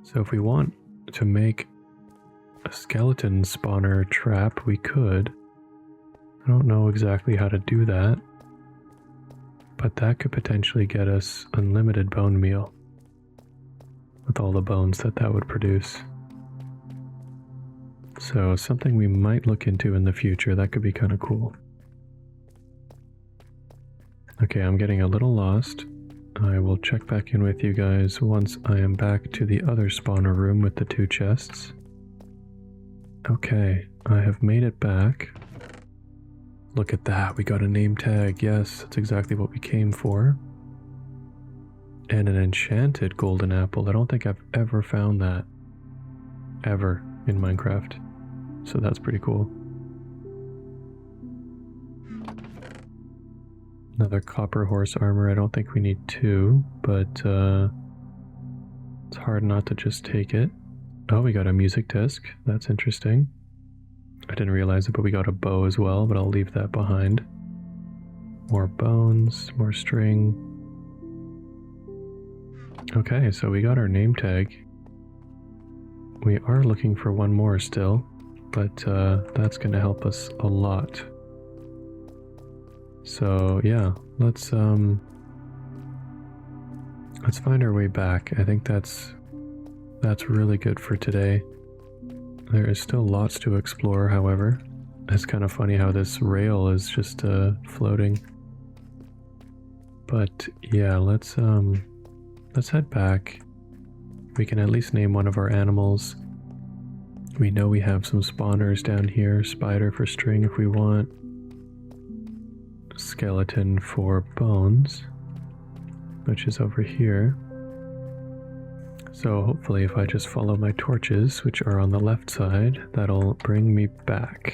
So if we want to make a skeleton spawner trap, we could. I don't know exactly how to do that, but that could potentially get us unlimited bone meal with all the bones that would produce. So something we might look into in the future. That could be kind of cool. Okay, I'm getting a little lost. I will check back in with you guys once I am back to the other spawner room with the 2 chests. Okay, I have made it back. Look at that, we got a name tag. Yes, that's exactly what we came for. And an enchanted golden apple. I don't think I've ever found that. Ever in Minecraft. So that's pretty cool. Another copper horse armor. I don't think we need 2, but it's hard not to just take it. Oh, we got a music disc. That's interesting. I didn't realize it, but we got a bow as well, but I'll leave that behind. More bones, more string. Okay, so we got our name tag. We are looking for one more still, but that's going to help us a lot. So yeah, let's find our way back. I think that's really good for today. There is still lots to explore, however. It's kind of funny how this rail is just floating. But yeah, let's head back. We can at least name one of our animals. We know we have some spawners down here. Spider for string if we want. Skeleton for bones, which is over here. So hopefully if I just follow my torches, which are on the left side, that'll bring me back.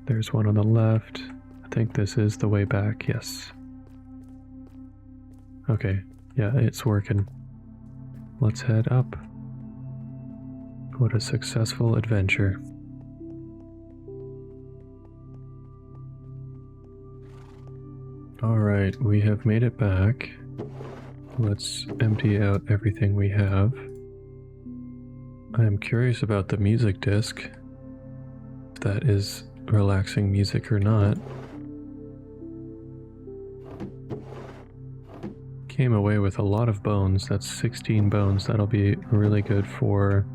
There's one on the left. I think this is the way back, yes. Okay, yeah, it's working. Let's head up. What a successful adventure. Alright, we have made it back. Let's empty out everything we have. I am curious about the music disc. If that is relaxing music or not. Came away with a lot of bones. That's 16 bones. That'll be really good for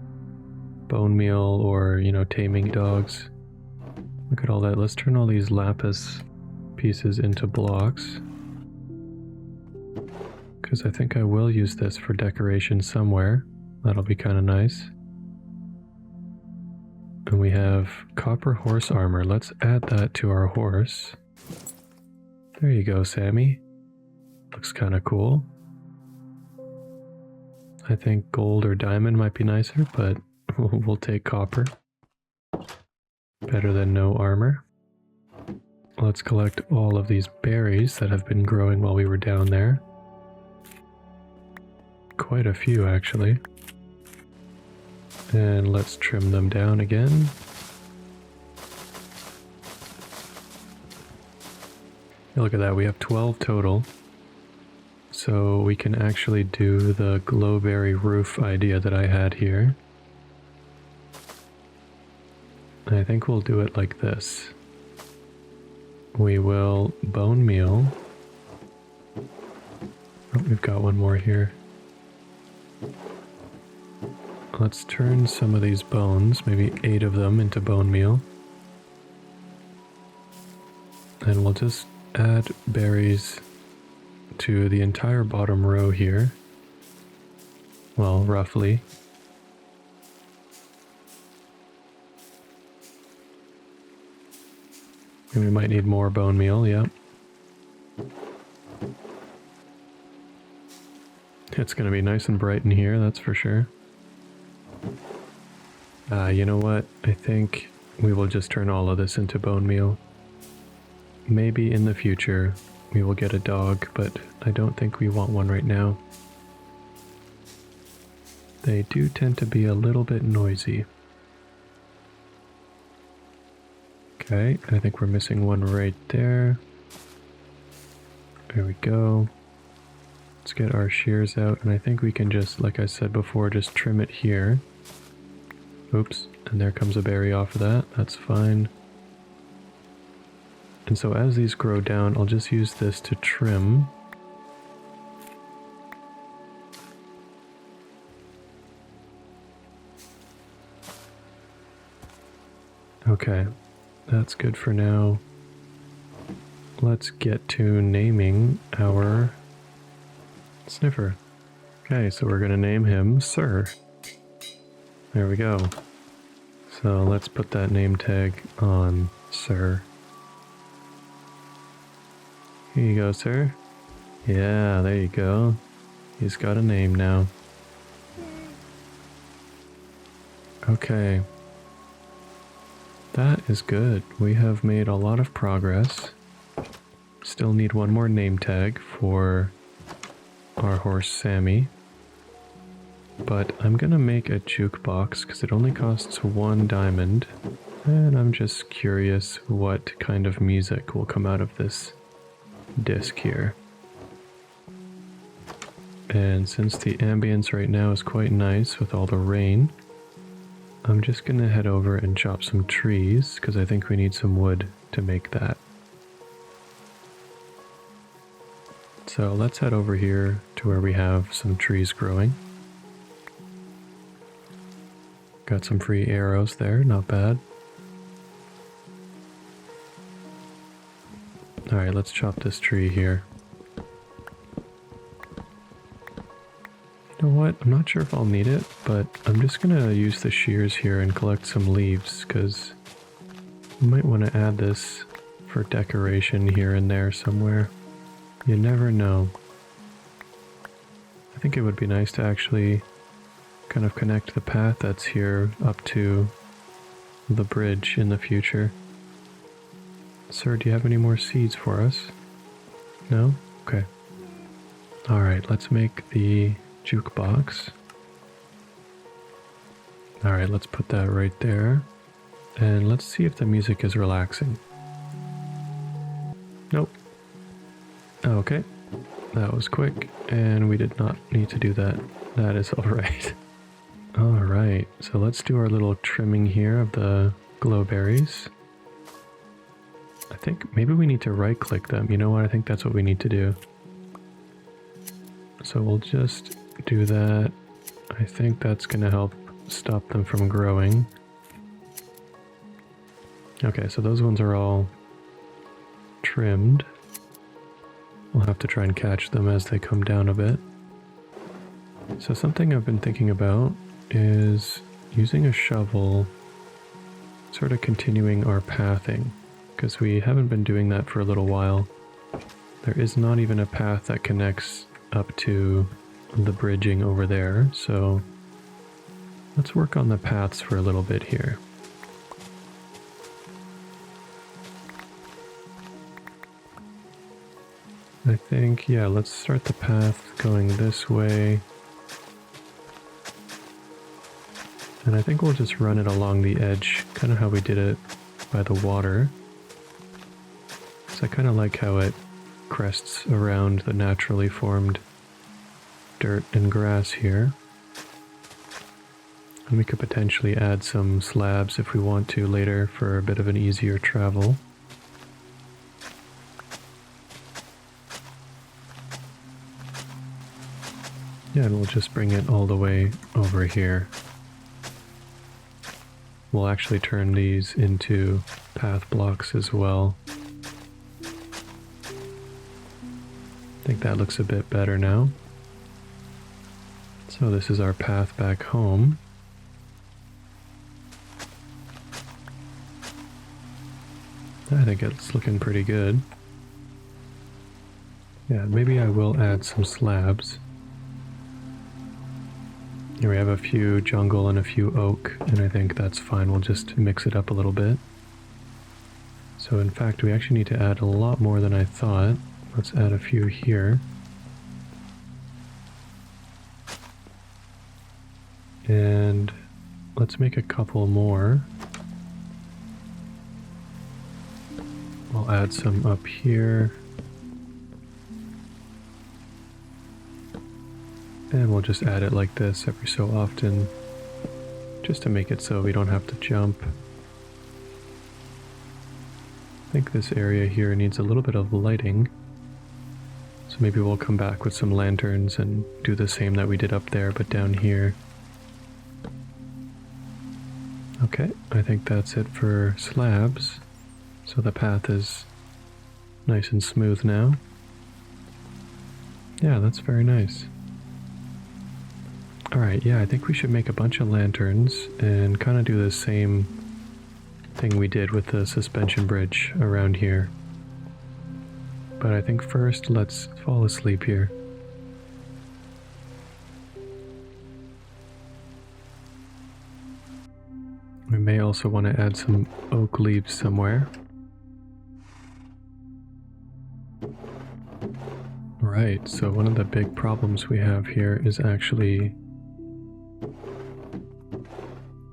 bone meal or, you know, taming dogs. Look at all that. Let's turn all these lapis pieces into blocks, because I think I will use this for decoration somewhere. That'll be kind of nice. And we have copper horse armor. Let's add that to our horse. There you go, Sammy. Looks kind of cool. I think gold or diamond might be nicer, but we'll take copper. Better than no armor. Let's collect all of these berries that have been growing while we were down there. Quite a few, actually. And let's trim them down again. Look at that, we have 12 total. So we can actually do the glowberry roof idea that I had here. I think we'll do it like this. we will bone meal. Oh, we've got one more here. Let's turn some of these bones, maybe 8 of them, into bone meal. And we'll just add berries to the entire bottom row here. Well, roughly. And we might need more bone meal, yeah. It's going to be nice and bright in here, that's for sure. You know what? I think we will just turn all of this into bone meal. Maybe in the future we will get a dog, but I don't think we want one right now. They do tend to be a little bit noisy. Okay, I think we're missing one right there. There we go. Let's get our shears out, and I think we can just, like I said before, just trim it here. Oops, and there comes a berry off of that. That's fine. And so as these grow down, I'll just use this to trim. Okay, that's good for now. Let's get to naming our sniffer. Okay, so we're going to name him Sir. There we go. So let's put that name tag on Sir. Here you go, sir. Yeah, there you go. He's got a name now. Okay. That is good. We have made a lot of progress. Still need one more name tag for our horse Sammy. But I'm gonna make a jukebox because it only costs 1 diamond. And I'm just curious what kind of music will come out of this disc here. And since the ambience right now is quite nice with all the rain, I'm just gonna head over and chop some trees because I think we need some wood to make that. So let's head over here to where we have some trees growing. Got some free arrows there, not bad. Alright, let's chop this tree here. You know what? I'm not sure if I'll need it, but I'm just gonna use the shears here and collect some leaves, because you might want to add this for decoration here and there somewhere. You never know. I think it would be nice to actually kind of connect the path that's here up to the bridge in the future. Sir, do you have any more seeds for us? No? Okay. Alright, let's make the jukebox. Alright, let's put that right there. And let's see if the music is relaxing. Nope. Okay. That was quick, and we did not need to do that. That is alright. Alright, so let's do our little trimming here of the glowberries. I think maybe we need to right click them. You know what? I think that's what we need to do. So we'll just do that. I think that's going to help stop them from growing. Okay, so those ones are all trimmed. We'll have to try and catch them as they come down a bit. So something I've been thinking about is using a shovel, sort of continuing our pathing, because we haven't been doing that for a little while. There is not even a path that connects up to the bridging over there, so let's work on the paths for a little bit here. I think, yeah, let's start the path going this way. And I think we'll just run it along the edge, kind of how we did it by the water. So I kind of like how it crests around the naturally formed dirt and grass here. And we could potentially add some slabs if we want to later for a bit of an easier travel. Yeah, and we'll just bring it all the way over here. We'll actually turn these into path blocks as well. I think that looks a bit better now. So this is our path back home. I think it's looking pretty good. Yeah, maybe I will add some slabs. Here we have a few jungle and a few oak, and I think that's fine. We'll just mix it up a little bit. So in fact, we actually need to add a lot more than I thought. Let's add a few here. And let's make a couple more. I'll add some up here. And we'll just add it like this every so often, just to make it so we don't have to jump. I think this area here needs a little bit of lighting. So maybe we'll come back with some lanterns and do the same that we did up there, but down here. Okay, I think that's it for slabs. So the path is nice and smooth now. Yeah, that's very nice. Alright, yeah, I think we should make a bunch of lanterns and kind of do the same thing we did with the suspension bridge around here. But I think first let's fall asleep here. We may also want to add some oak leaves somewhere. Right, so one of the big problems we have here is actually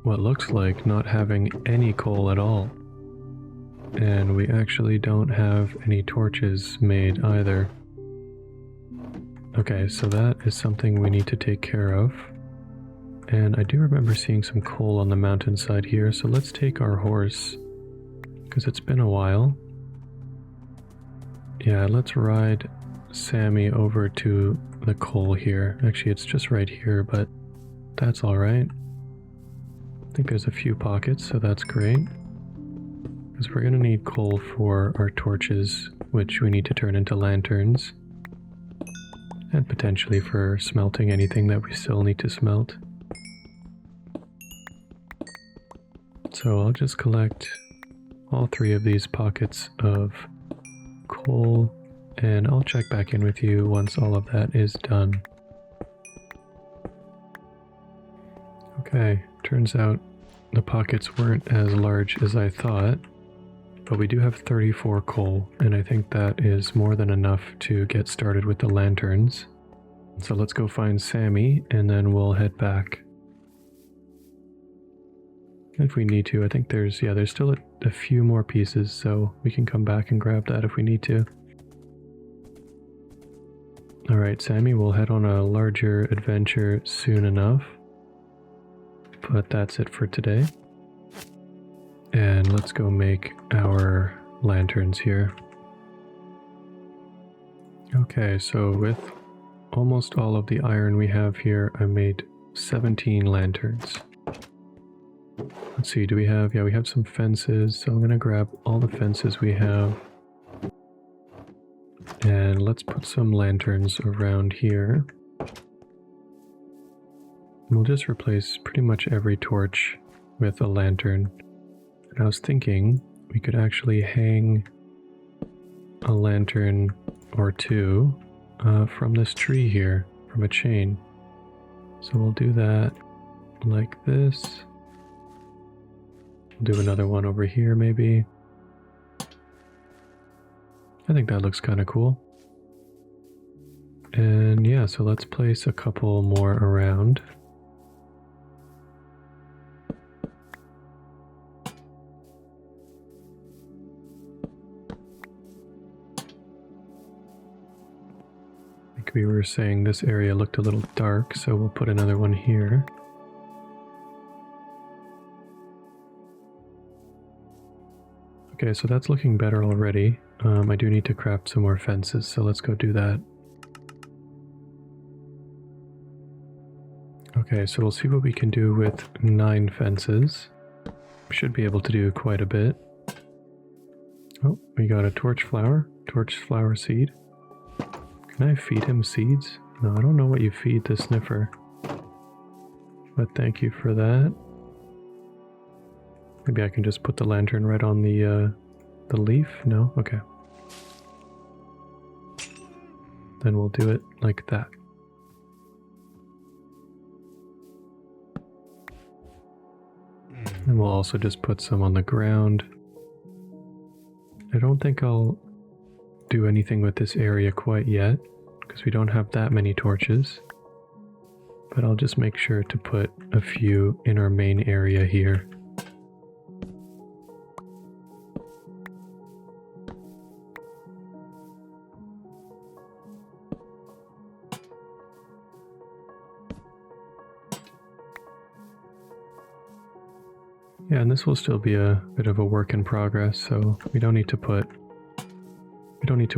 what looks like not having any coal at all. And we actually don't have any torches made either. Okay, so that is something we need to take care of. And I do remember seeing some coal on the mountainside here, so let's take our horse, because it's been a while. Yeah, let's ride Sammy over to the coal here. Actually, it's just right here, but that's alright. I think there's a few pockets, so that's great. Because we're going to need coal for our torches, which we need to turn into lanterns. And potentially for smelting anything that we still need to smelt. So I'll just collect all 3 of these pockets of coal, and I'll check back in with you once all of that is done. Okay, turns out the pockets weren't as large as I thought, but we do have 34 coal, and I think that is more than enough to get started with the lanterns. So let's go find Sammy, and then we'll head back. If we need to. I think there's still a few more pieces, so we can come back and grab that if we need to. Alright, Sammy, we'll head on a larger adventure soon enough. But that's it for today. And let's go make our lanterns here. Okay, so with almost all of the iron we have here, I made 17 lanterns. Let's see, do we have... yeah, we have some fences, so I'm going to grab all the fences we have. And let's put some lanterns around here. We'll just replace pretty much every torch with a lantern. And I was thinking we could actually hang a lantern or two from this tree here, from a chain. So we'll do that like this. We'll do another one over here maybe. I think that looks kind of cool. And yeah, so let's place a couple more around. Like we were saying, this area looked a little dark, so we'll put another one here. Okay, so that's looking better already. I do need to craft some more fences, so let's go do that. Okay, so we'll see what we can do with 9 fences. We should be able to do quite a bit. Oh, we got a torch flower seed. Can I feed him seeds? No, I don't know what you feed the sniffer. But thank you for that. Maybe I can just put the lantern right on the leaf? No? Okay. Then we'll do it like that. And we'll also just put some on the ground. I don't think I'll do anything with this area quite yet, because we don't have that many torches. But I'll just make sure to put a few in our main area here. Yeah, and this will still be a bit of a work in progress, so we don't need to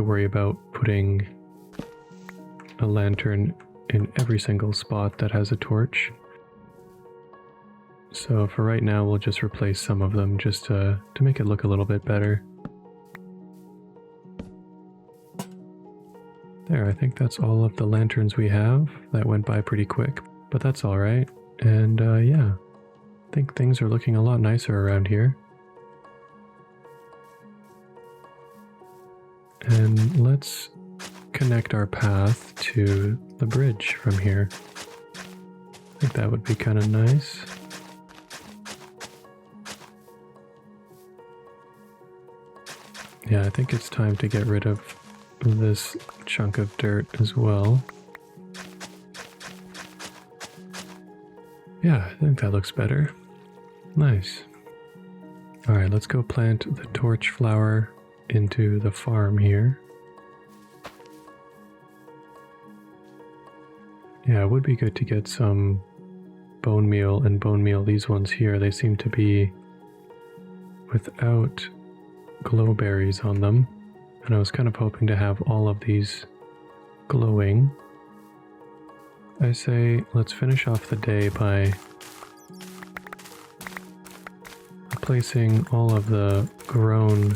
worry about putting a lantern in every single spot that has a torch. So for right now, we'll just replace some of them just to make it look a little bit better. There, I think that's all of the lanterns we have. That went by pretty quick, but that's all right. And yeah, I think things are looking a lot nicer around here. And let's connect our path to the bridge from here. I think that would be kind of nice. Yeah, I think it's time to get rid of this chunk of dirt as well. Yeah, I think that looks better. Nice. Alright, let's go plant the torch flower into the farm here. Yeah, it would be good to get some bone meal and bone meal. These ones here, they seem to be without glow berries on them. And I was kind of hoping to have all of these glowing. I say let's finish off the day by replacing all of the grown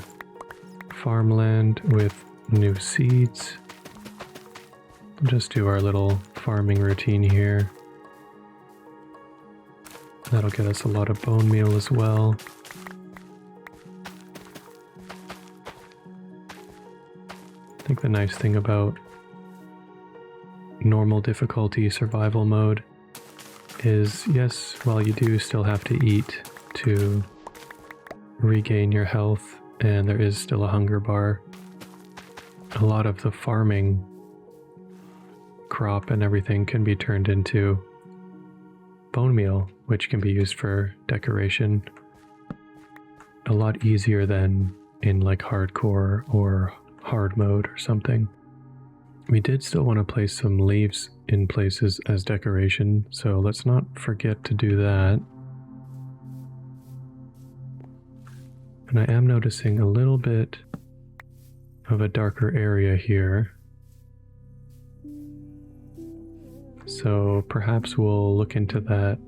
farmland with new seeds. Just do our little farming routine here. That'll get us a lot of bone meal as well. I think the nice thing about normal difficulty survival mode is, yes, while you do still have to eat to regain your health, and there is still a hunger bar, a lot of the farming crop and everything can be turned into bone meal, which can be used for decoration a lot easier than in like hardcore or hard mode or something. We did still want to place some leaves in places as decoration, so let's not forget to do that. And I am noticing a little bit of a darker area here. So perhaps we'll look into that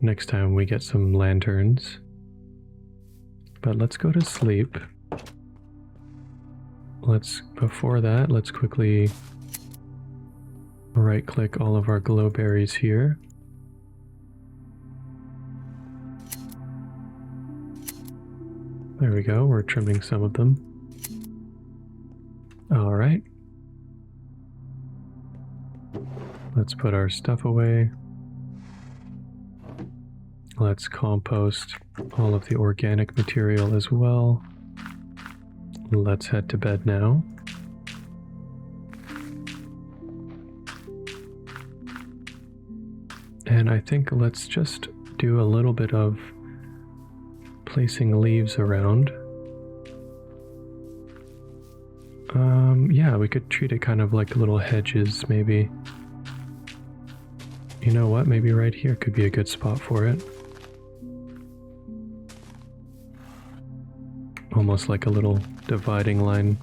next time we get some lanterns. But let's go to sleep. Before that, let's quickly right-click all of our glow berries here. There we go, we're trimming some of them. All right. Let's put our stuff away. Let's compost all of the organic material as well. Let's head to bed now. And I think let's just do a little bit of placing leaves around. Yeah, we could treat it kind of like little hedges, maybe. You know what? Maybe right here could be a good spot for it. Almost like a little dividing line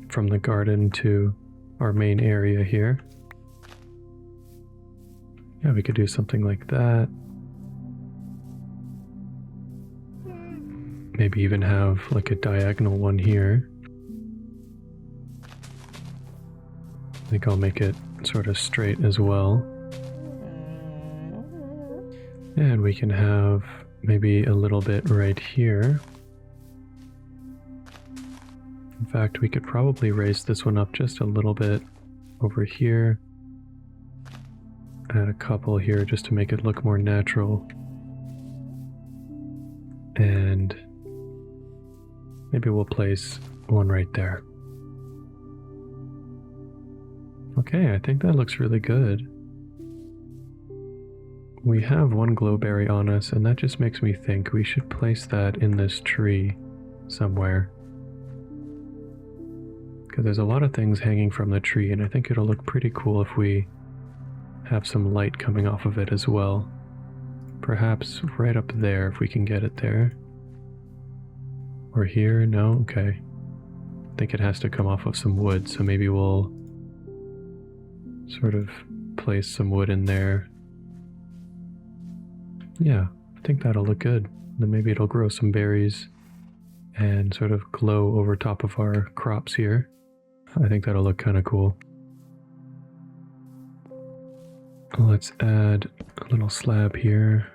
from the garden to our main area here. Yeah, we could do something like that. Maybe even have like a diagonal one here. I think I'll make it sort of straight as well. And we can have maybe a little bit right here. In fact, we could probably raise this one up just a little bit over here. Add a couple here just to make it look more natural. And maybe we'll place one right there. Okay, I think that looks really good. We have one glowberry on us, and that just makes me think we should place that in this tree somewhere. Because there's a lot of things hanging from the tree, and I think it'll look pretty cool if we have some light coming off of it as well. Perhaps right up there if we can get it there. Or here? No? Okay. I think it has to come off of some wood, so maybe we'll sort of place some wood in there. Yeah, I think that'll look good. Then maybe it'll grow some berries and sort of glow over top of our crops here. I think that'll look kind of cool. Let's add a little slab here.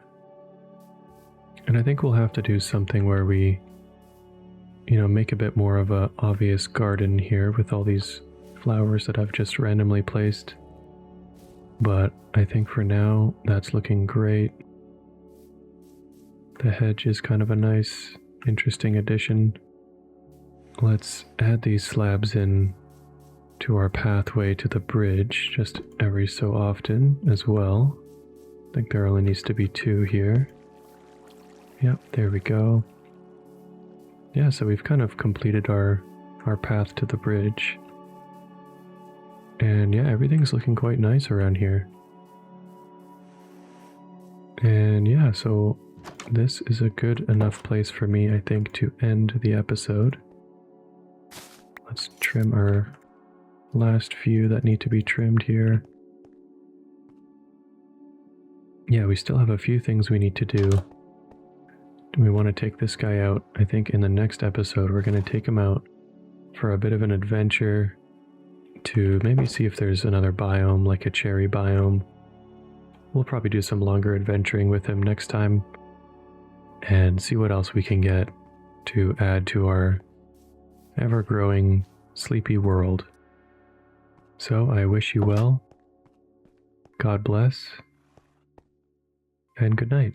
And I think we'll have to do something where we, make a bit more of a obvious garden here with all these flowers that I've just randomly placed. But I think for now, that's looking great. The hedge is kind of a nice, interesting addition. Let's add these slabs in to our pathway to the bridge just every so often as well. I think there only needs to be 2 here. Yep, there we go. Yeah, so we've kind of completed our path to the bridge. And yeah, everything's looking quite nice around here. And yeah, so this is a good enough place for me, I think, to end the episode. Let's trim our last few that need to be trimmed here. Yeah, we still have a few things we need to do. We want to take this guy out. I think in the next episode, we're going to take him out for a bit of an adventure to maybe see if there's another biome, like a cherry biome. We'll probably do some longer adventuring with him next time and see what else we can get to add to our ever-growing sleepy world. So I wish you well, God bless, and good night.